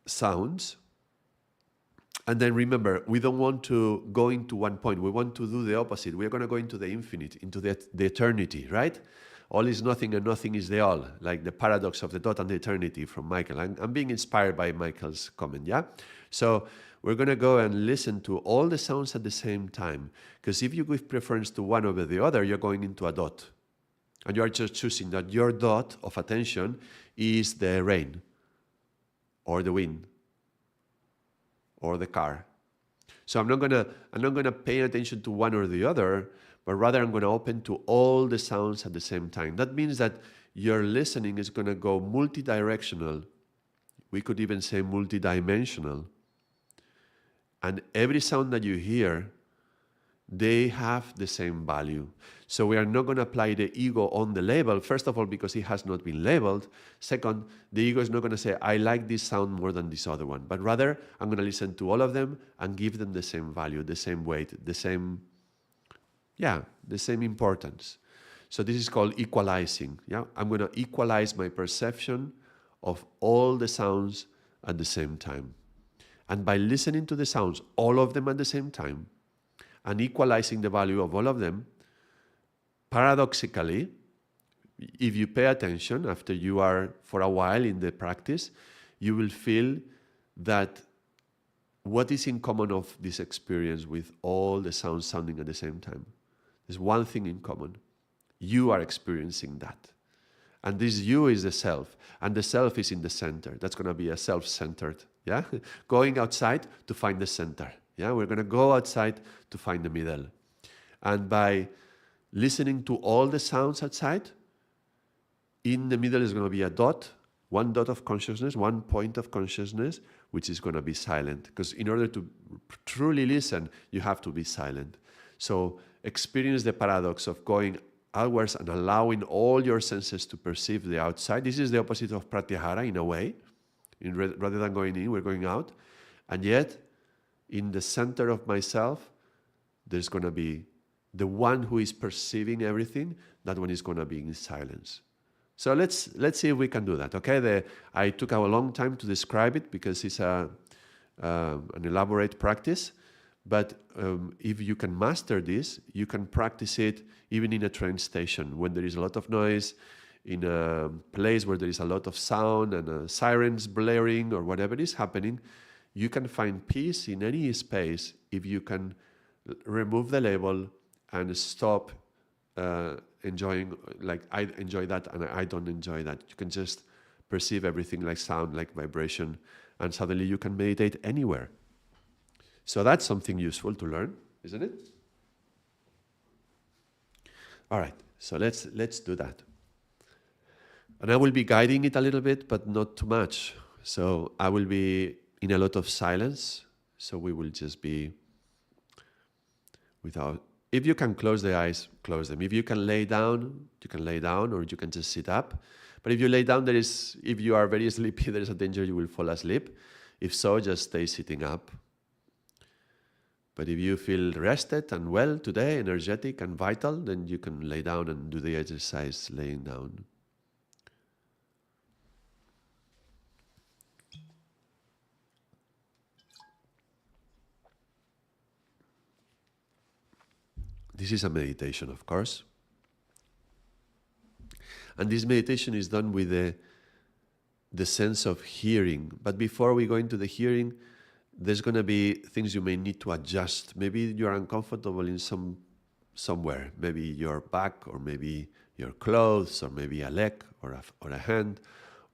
sounds. And then remember, we don't want to go into one point. We want to do the opposite. We're going to go into the infinite, into the eternity, right? All is nothing and nothing is the all, like the paradox of the dot and the eternity from Michael. I'm being inspired by Michael's comment, yeah? So we're going to go and listen to all the sounds at the same time. Because if you give preference to one over the other, you're going into a dot. And you are just choosing that your dot of attention is the rain, or the wind, or the car. So I'm not gonna pay attention to one or the other, but rather I'm gonna open to all the sounds at the same time. That means that your listening is gonna go multidirectional. We could even say multidimensional. And every sound that you hear, they have the same value. So we are not going to apply the ego on the label, first of all, because it has not been labeled. Second, the ego is not going to say, I like this sound more than this other one, but rather I'm going to listen to all of them and give them the same value, the same weight, the same importance. So this is called equalizing. Yeah, I'm going to equalize my perception of all the sounds at the same time. And by listening to the sounds, all of them at the same time, and equalizing the value of all of them, paradoxically, if you pay attention after you are for a while in the practice, you will feel that what is in common of this experience with all the sounds sounding at the same time? There's one thing in common. You are experiencing that. And this you is the self. And the self is in the center. That's going to be a self-centered. Yeah? Going outside to find the center. Yeah? We're going to go outside to find the middle. And by listening to all the sounds outside, in the middle is going to be a dot, one dot of consciousness, one point of consciousness, which is going to be silent. Because in order to truly listen, you have to be silent. So experience the paradox of going outwards and allowing all your senses to perceive the outside. This is the opposite of pratyahara in a way. Rather than going in, we're going out. And yet, in the center of myself, there's going to be the one who is perceiving everything. That one is going to be in silence. So let's see if we can do that. Okay, I took a long time to describe it because it's an elaborate practice. But if you can master this, you can practice it even in a train station when there is a lot of noise, in a place where there is a lot of sound and sirens blaring or whatever is happening. You can find peace in any space if you can remove the label and stop enjoying, like I enjoy that and I don't enjoy that. You can just perceive everything like sound, like vibration, and suddenly you can meditate anywhere. So that's something useful to learn, isn't it? All right, so let's do that. And I will be guiding it a little bit, but not too much. So I will be in a lot of silence. So we will just be without. If you can close the eyes, close them. If you can lay down, you can lay down, or you can just sit up. But if you lay down, if you are very sleepy, there is a danger you will fall asleep. If so, just stay sitting up. But if you feel rested and well today, energetic and vital, then you can lay down and do the exercise laying down. This is a meditation, of course. And this meditation is done with the sense of hearing. But before we go into the hearing, there's going to be things you may need to adjust. Maybe you're uncomfortable in somewhere. Maybe your back, or maybe your clothes, or maybe a leg, or a hand,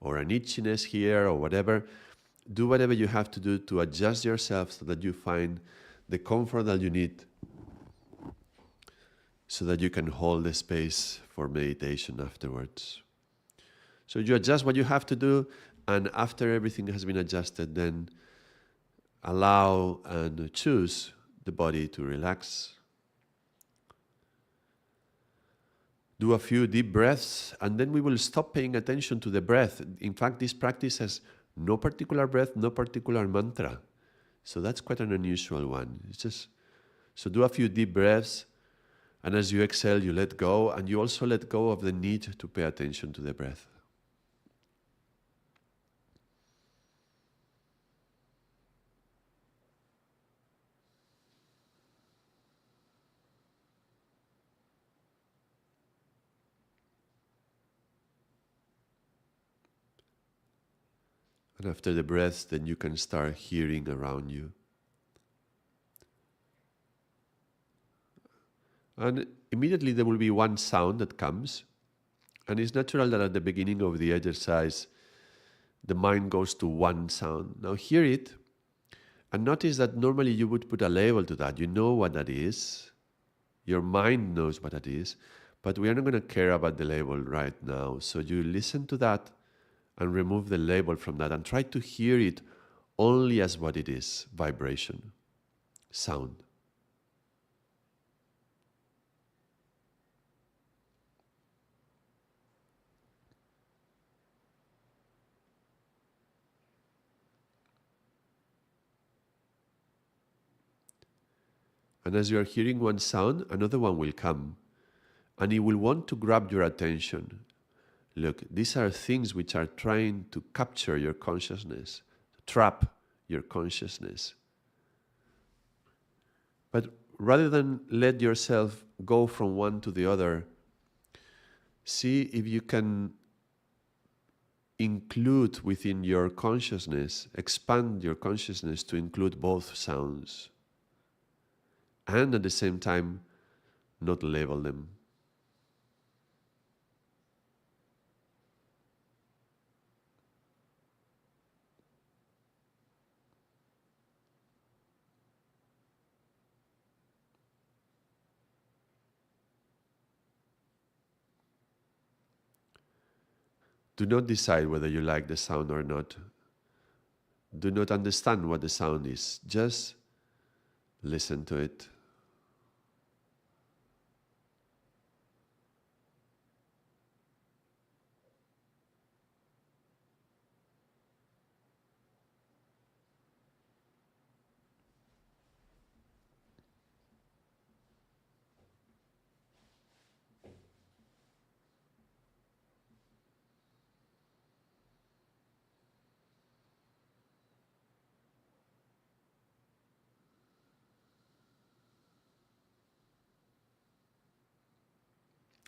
or an itchiness here, or whatever. Do whatever you have to do to adjust yourself so that you find the comfort that you need, so that you can hold the space for meditation afterwards. So you adjust what you have to do, and after everything has been adjusted, then allow and choose the body to relax. Do a few deep breaths, and then we will stop paying attention to the breath. In fact, this practice has no particular breath, no particular mantra. So that's quite an unusual one. So do a few deep breaths, and as you exhale, you let go, and you also let go of the need to pay attention to the breath. And after the breath, then you can start hearing around you. And immediately there will be one sound that comes. And it's natural that at the beginning of the exercise, the mind goes to one sound. Now hear it, and notice that normally you would put a label to that. You know what that is. Your mind knows what that is. But we are not going to care about the label right now. So you listen to that and remove the label from that and try to hear it only as what it is: vibration, sound. And as you are hearing one sound, another one will come. And it will want to grab your attention. Look, these are things which are trying to capture your consciousness, trap your consciousness. But rather than let yourself go from one to the other, see if you can include within your consciousness, expand your consciousness to include both sounds, and at the same time, not label them. Do not decide whether you like the sound or not. Do not understand what the sound is. Just listen to it.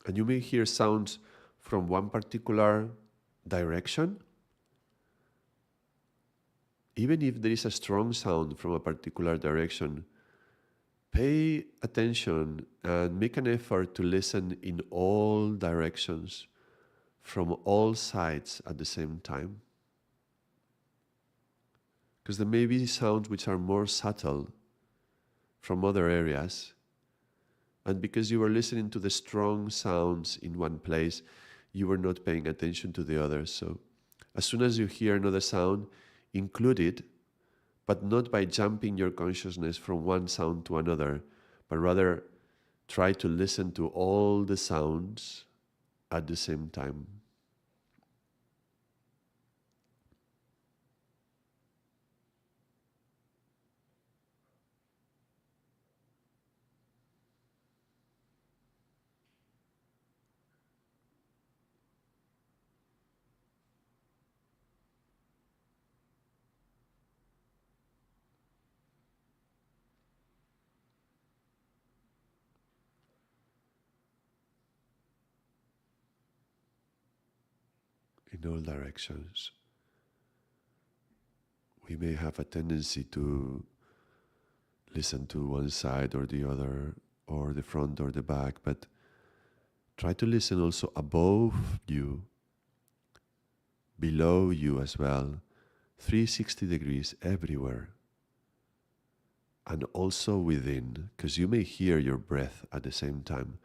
And you may hear sounds from one particular direction. Even if there is a strong sound from a particular direction, pay attention and make an effort to listen in all directions, from all sides at the same time. Because there may be sounds which are more subtle from other areas, and because you were listening to the strong sounds in one place, you were not paying attention to the others. So as soon as you hear another sound, include it, but not by jumping your consciousness from one sound to another, but rather try to listen to all the sounds at the same time. In all directions. We may have a tendency to listen to one side or the other, or the front or the back, but try to listen also above you, below you as well, 360 degrees everywhere, and also within, because you may hear your breath at the same time.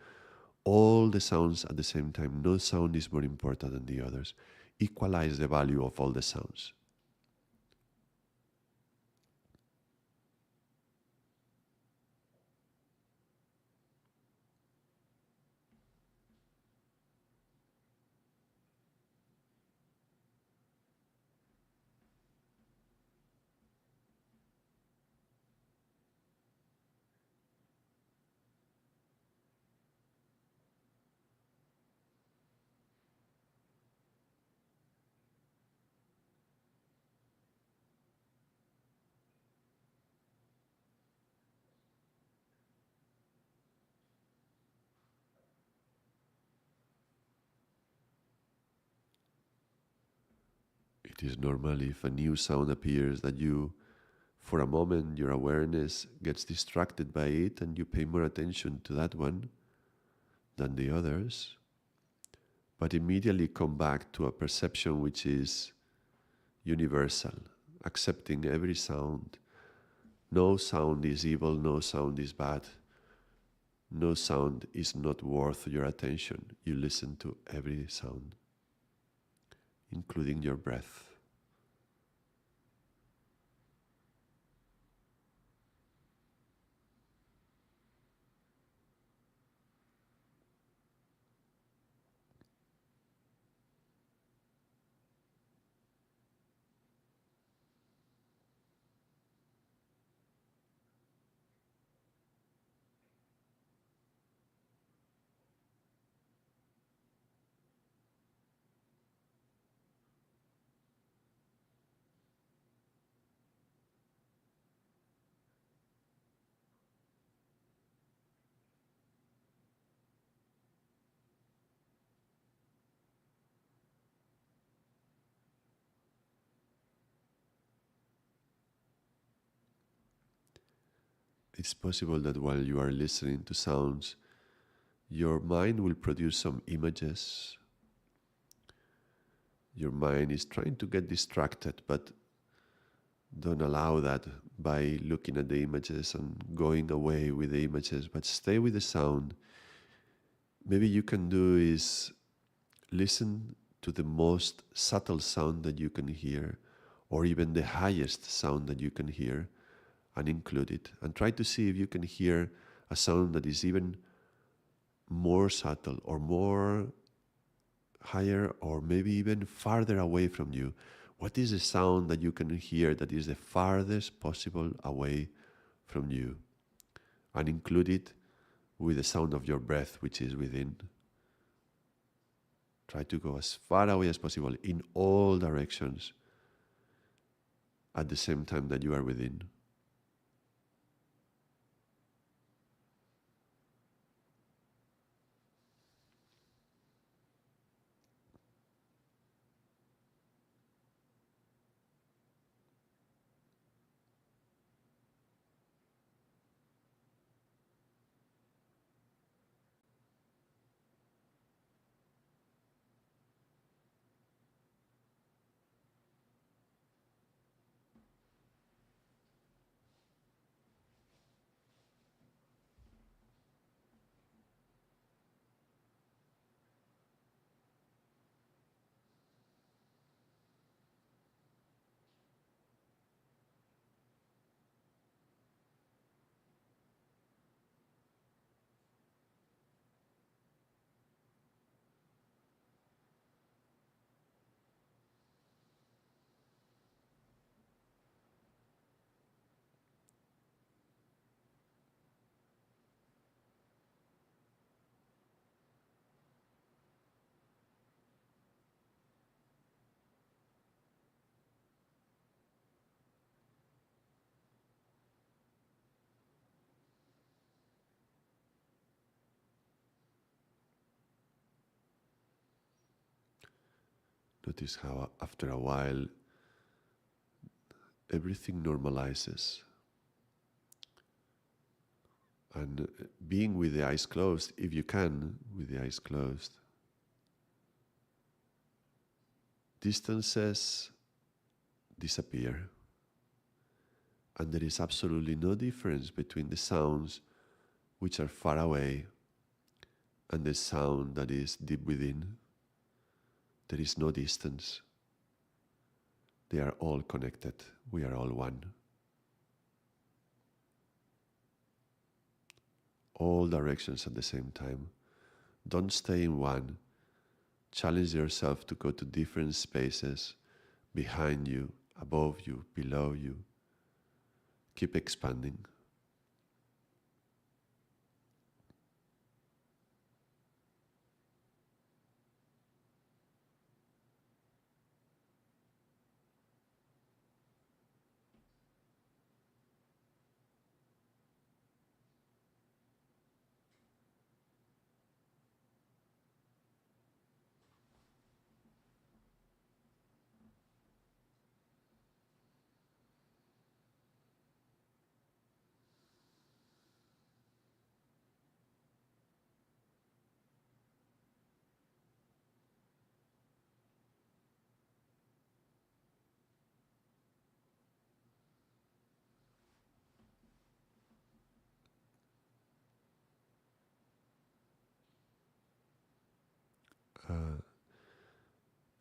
All the sounds at the same time. No sound is more important than the others. Equalize the value of all the sounds. It is normal if a new sound appears that you, for a moment, your awareness gets distracted by it and you pay more attention to that one than the others, but immediately come back to a perception which is universal, accepting every sound. No sound is evil, no sound is bad, no sound is not worth your attention. You listen to every sound, including your breath. it's possible that while you are listening to sounds, your mind will produce some images. Your mind is trying to get distracted, but don't allow that by looking at the images and going away with the images, but stay with the sound. Maybe you can do is listen to the most subtle sound that you can hear, or even the highest sound that you can hear, and include it. And try to see if you can hear a sound that is even more subtle or more higher, or maybe even farther away from you. What is the sound that you can hear that is the farthest possible away from you? And include it with the sound of your breath, which is within. Try to go as far away as possible in all directions at the same time that you are within. Notice how after a while everything normalizes. And being with the eyes closed, if you can, with the eyes closed, distances disappear. And there is absolutely no difference between the sounds which are far away and the sound that is deep within. There is no distance. They are all connected. We are all one. All directions at the same time. Don't stay in one. Challenge yourself to go to different spaces, behind you, above you, below you. Keep expanding.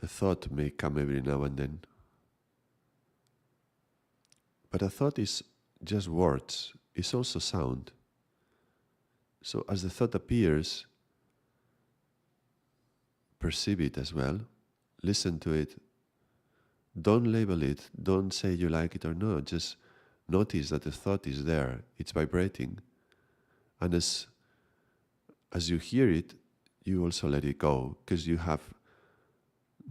A thought may come every now and then, but a thought is just words, it's also sound. So as the thought appears, perceive it as well, listen to it. Don't label it, don't say you like it or not, just notice that the thought is there, it's vibrating. And as you hear it, you also let it go, because you have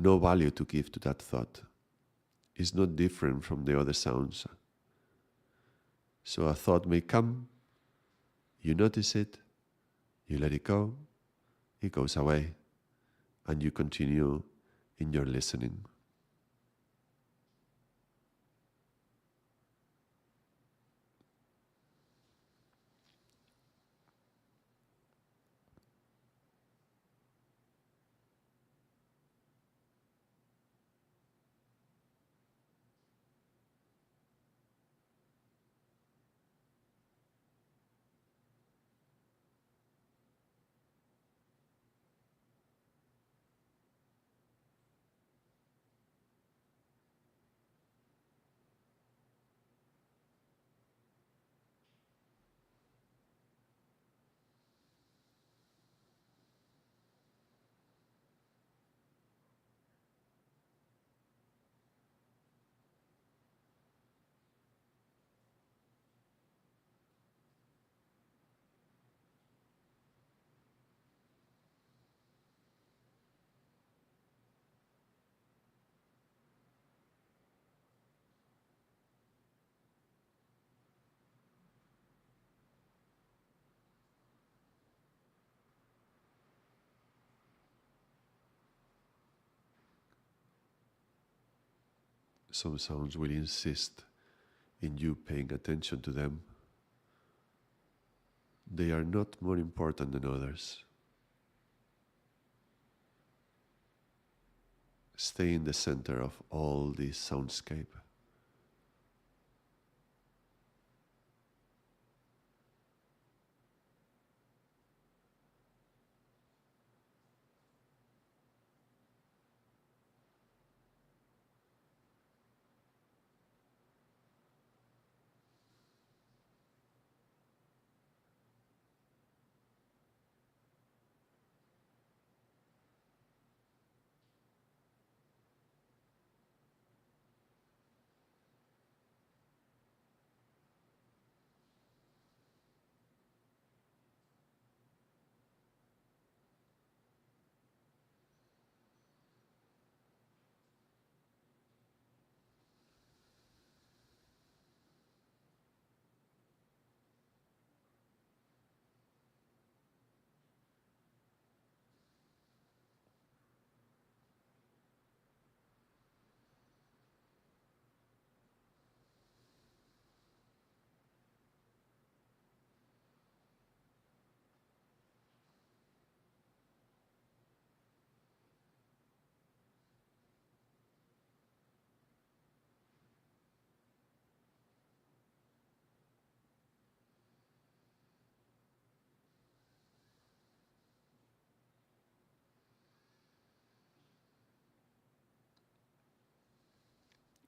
no value to give to that thought. It's not different from the other sounds. So a thought may come, you notice it, you let it go, it goes away, and you continue in your listening. Some sounds will insist in you paying attention to them. They are not more important than others. Stay in the center of all this soundscape.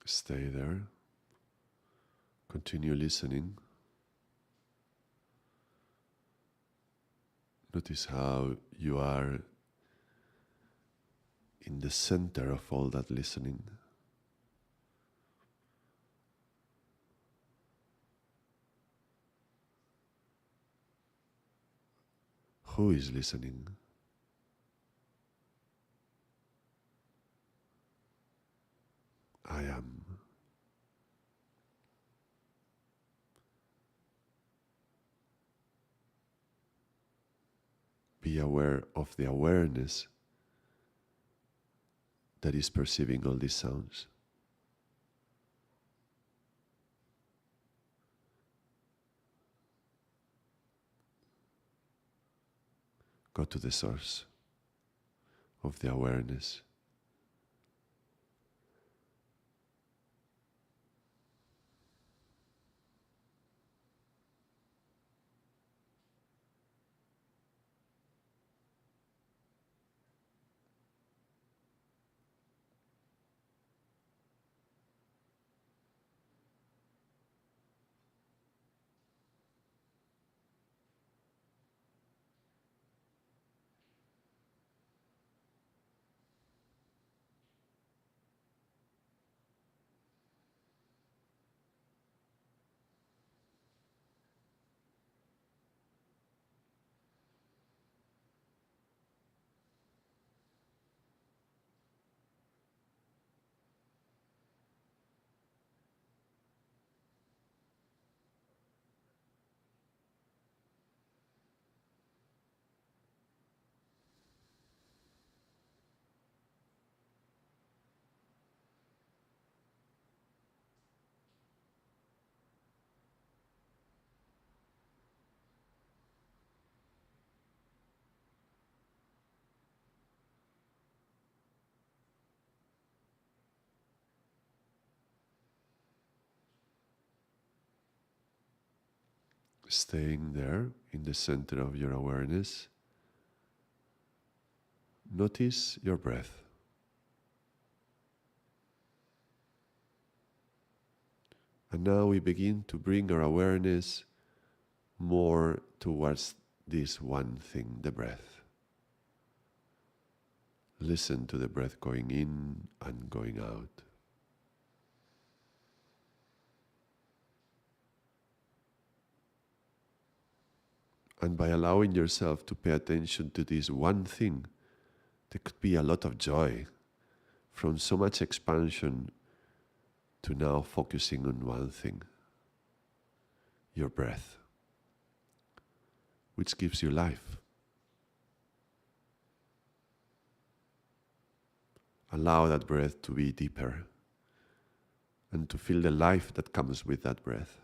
Stay there. Continue listening. Notice how you are in the center of all that listening. Who is listening? I am. Be aware of the awareness that is perceiving all these sounds. Go to the source of the awareness. Staying there in the center of your awareness, notice your breath. And now we begin to bring our awareness more towards this one thing, the breath. Listen to the breath going in and going out. And by allowing yourself to pay attention to this one thing, there could be a lot of joy from so much expansion to now focusing on one thing, your breath, which gives you life. Allow that breath to be deeper, and to feel the life that comes with that breath.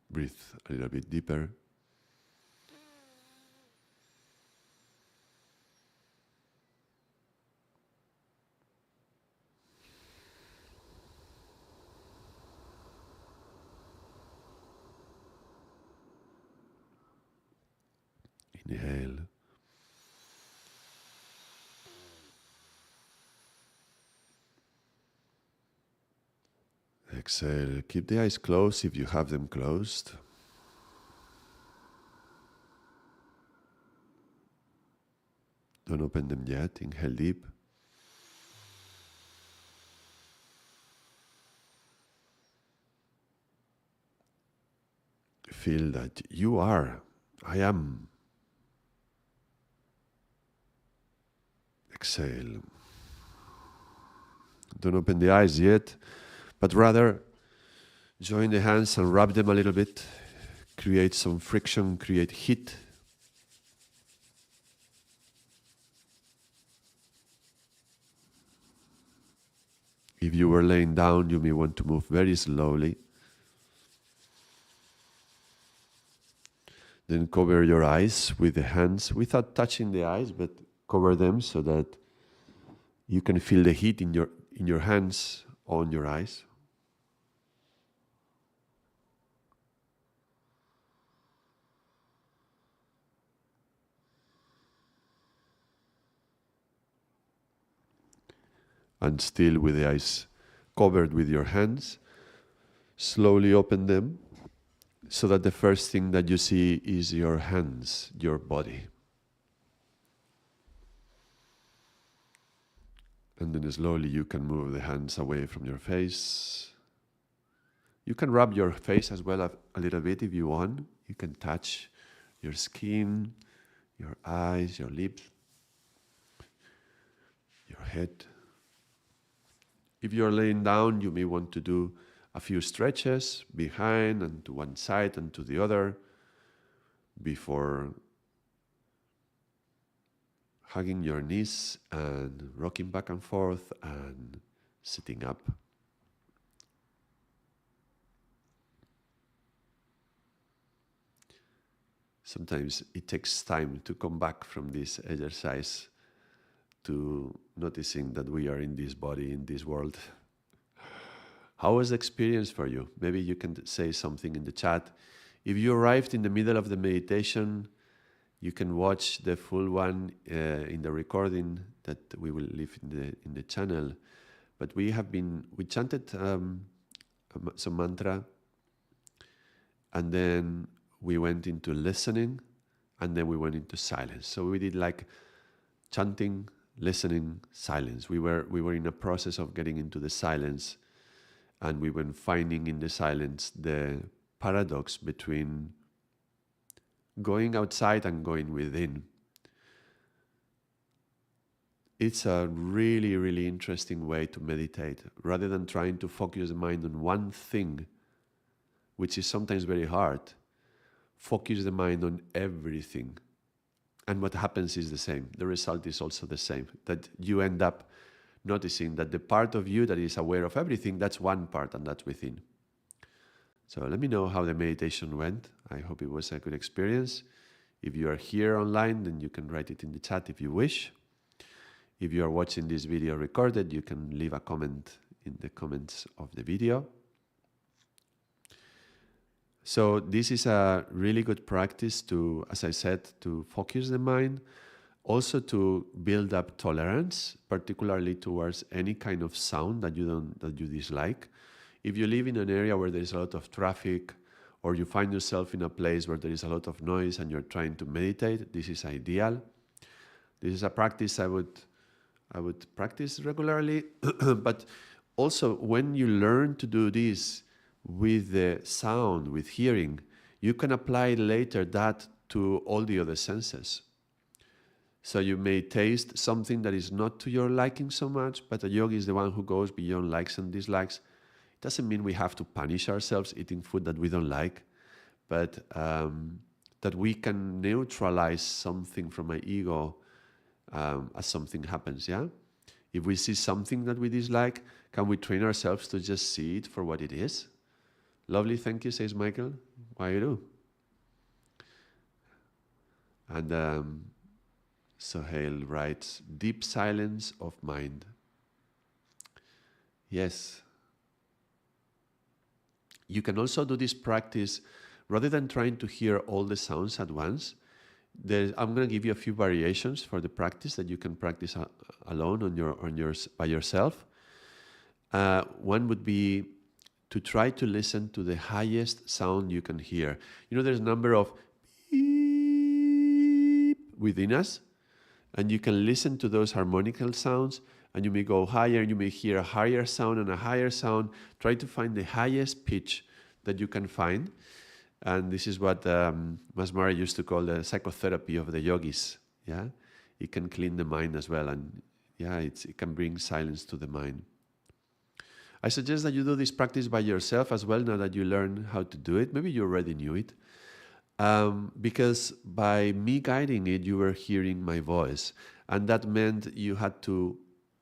Breathe a little bit deeper. Inhale. Exhale. Keep the eyes closed if you have them closed. Don't open them yet. Inhale deep. Feel that you are. I am. Exhale. Don't open the eyes yet, but rather join the hands and rub them a little bit. Create some friction, create heat. If you were laying down, you may want to move very slowly. Then cover your eyes with the hands without touching the eyes, but cover them so that you can feel the heat in your hands on your eyes. And still with the eyes covered with your hands, slowly open them so that the first thing that you see is your hands, your body. And then slowly you can move the hands away from your face. You can rub your face as well a little bit if you want. You can touch your skin, your eyes, your lips, your head. If you're laying down, you may want to do a few stretches behind and to one side and to the other before hugging your knees and rocking back and forth and sitting up. Sometimes it takes time to come back from this exercise to noticing that we are in this body, in this world. How was the experience for you? Maybe you can say something in the chat. If you arrived in the middle of the meditation, you can watch the full one in the recording that we will leave in the channel. But we chanted some mantra, and then we went into listening, and then we went into silence. So we did like chanting, listening, silence. We were in a process of getting into the silence, and we were finding in the silence the paradox between going outside and going within. It's a really, really interesting way to meditate. Rather than trying to focus the mind on one thing, which is sometimes very hard, focus the mind on everything. And what happens is the same. The result is also the same. That you end up noticing that the part of you that is aware of everything, that's one part, and that's within. So let me know how the meditation went. I hope it was a good experience. If you are here online, then you can write it in the chat if you wish. If you are watching this video recorded, you can leave a comment in the comments of the video. So this is a really good practice to, as I said, to focus the mind, also to build up tolerance, particularly towards any kind of sound that you dislike. If you live in an area where there is a lot of traffic, or you find yourself in a place where there is a lot of noise and you're trying to meditate, this is ideal. This is a practice I would practice regularly, but Also, when you learn to do this with the sound, with hearing, you can apply later that to all the other senses. So you may taste something that is not to your liking so much, but a yogi is the one who goes beyond likes and dislikes. It doesn't mean we have to punish ourselves eating food that we don't like, but that we can neutralize something from my ego as something happens, yeah? If we see something that we dislike, can we train ourselves to just see it for what it is? Lovely, thank you, says Michael. Why you do? And Sohail writes, deep silence of mind. Yes. You can also do this practice rather than trying to hear all the sounds at once. I'm going to give you a few variations for the practice that you can practice alone by yourself. One would be to try to listen to the highest sound you can hear. You know, there's a number of beep within us, and you can listen to those harmonical sounds, and you may go higher, and you may hear a higher sound and a higher sound. Try to find the highest pitch that you can find. And this is what Masmara used to call the psychotherapy of the yogis. Yeah, it can clean the mind as well, and yeah, it can bring silence to the mind. I suggest that you do this practice by yourself as well. Now that you learn how to do it, maybe you already knew it, because by me guiding it, you were hearing my voice, and that meant you had to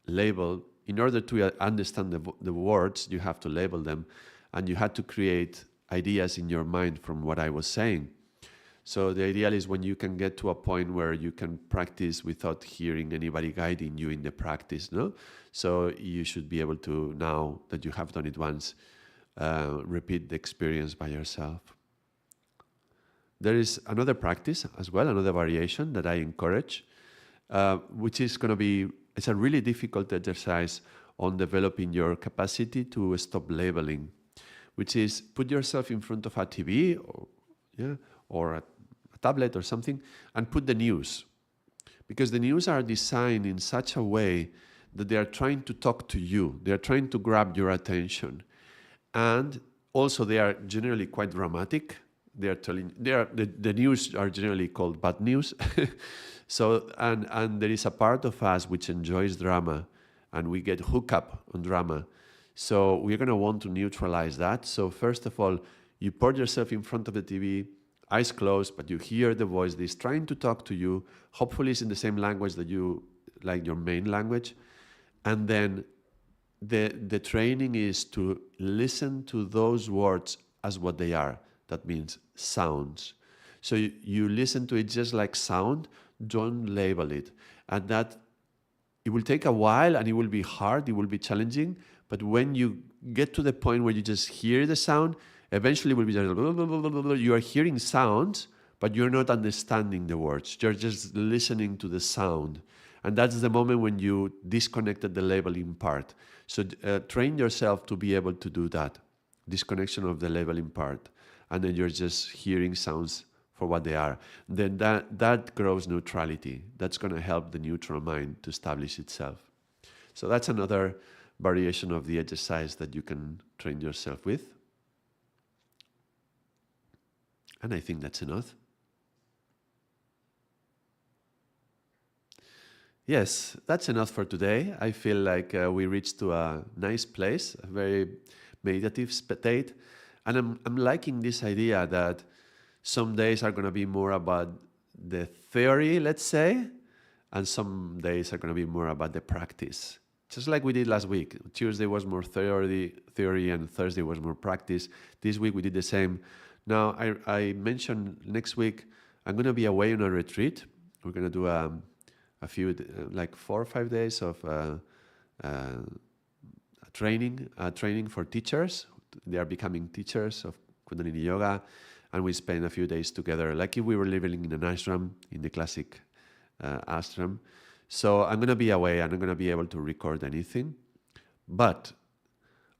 label. In order to understand the words, you have to label them, and you had to create ideas in your mind from what I was saying. So the ideal is when you can get to a point where you can practice without hearing anybody guiding you in the practice, no? So you should be able to, now that you have done it once, repeat the experience by yourself. There is another practice as well, another variation that I encourage, which is going to be, it's a really difficult exercise on developing your capacity to stop labeling, which is put yourself in front of a TV or a tablet or something and put the news. Because the news are designed in such a way that they are trying to talk to you. They are trying to grab your attention. And also they are generally quite dramatic. The news are generally called bad news. So, and there is a part of us which enjoys drama, and we get hooked up on drama. So we're going to want to neutralize that. So first of all, you put yourself in front of the TV, eyes closed, but you hear the voice that is trying to talk to you. Hopefully it's in the same language that you like, your main language. And then the training is to listen to those words as what they are. That means sounds. So you listen to it just like sound, don't label it. And that it will take a while and it will be hard, it will be challenging. But when you get to the point where you just hear the sound, eventually it will be just, you are hearing sounds, but you're not understanding the words. You're just listening to the sound. And that's the moment when you disconnected the labeling part. So train yourself to be able to do that, disconnection of the labeling part. And then you're just hearing sounds for what they are. Then that grows neutrality. That's going to help the neutral mind to establish itself. So that's another variation of the exercise that you can train yourself with. And I think that's enough. Yes, that's enough for today. I feel like we reached to a nice place, a very meditative state. And I'm liking this idea that some days are going to be more about the theory, let's say, and some days are going to be more about the practice. Just like we did last week. Tuesday was more theory and Thursday was more practice. This week we did the same. Now, I mentioned next week I'm going to be away on a retreat. We're going to do a few, like 4 or 5 days of training for teachers. They are becoming teachers of Kundalini Yoga, and we spend a few days together, like if we were living in an ashram, in the classic ashram. So I'm going to be away, and I'm going to be able to record anything. But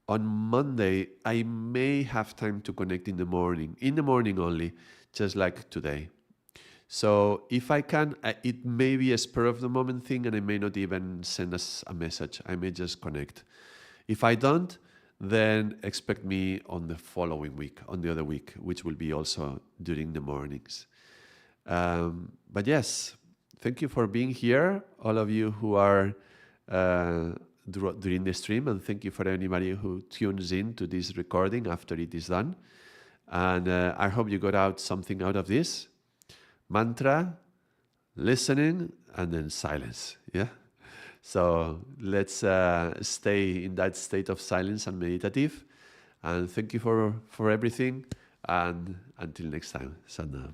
on Monday, I may have time to connect in the morning only, just like today. So if I can, it may be a spur of the moment thing, and I may not even send us a message. I may just connect. If I don't, then expect me on the following week, on the other week, which will be also during the mornings. But yes, thank you for being here, all of you who are during the stream, and thank you for anybody who tunes in to this recording after it is done. And I hope you got out something out of this. Mantra, listening, and then silence. Yeah. So let's stay in that state of silence and meditative. And thank you for everything. And until next time, Sadnam.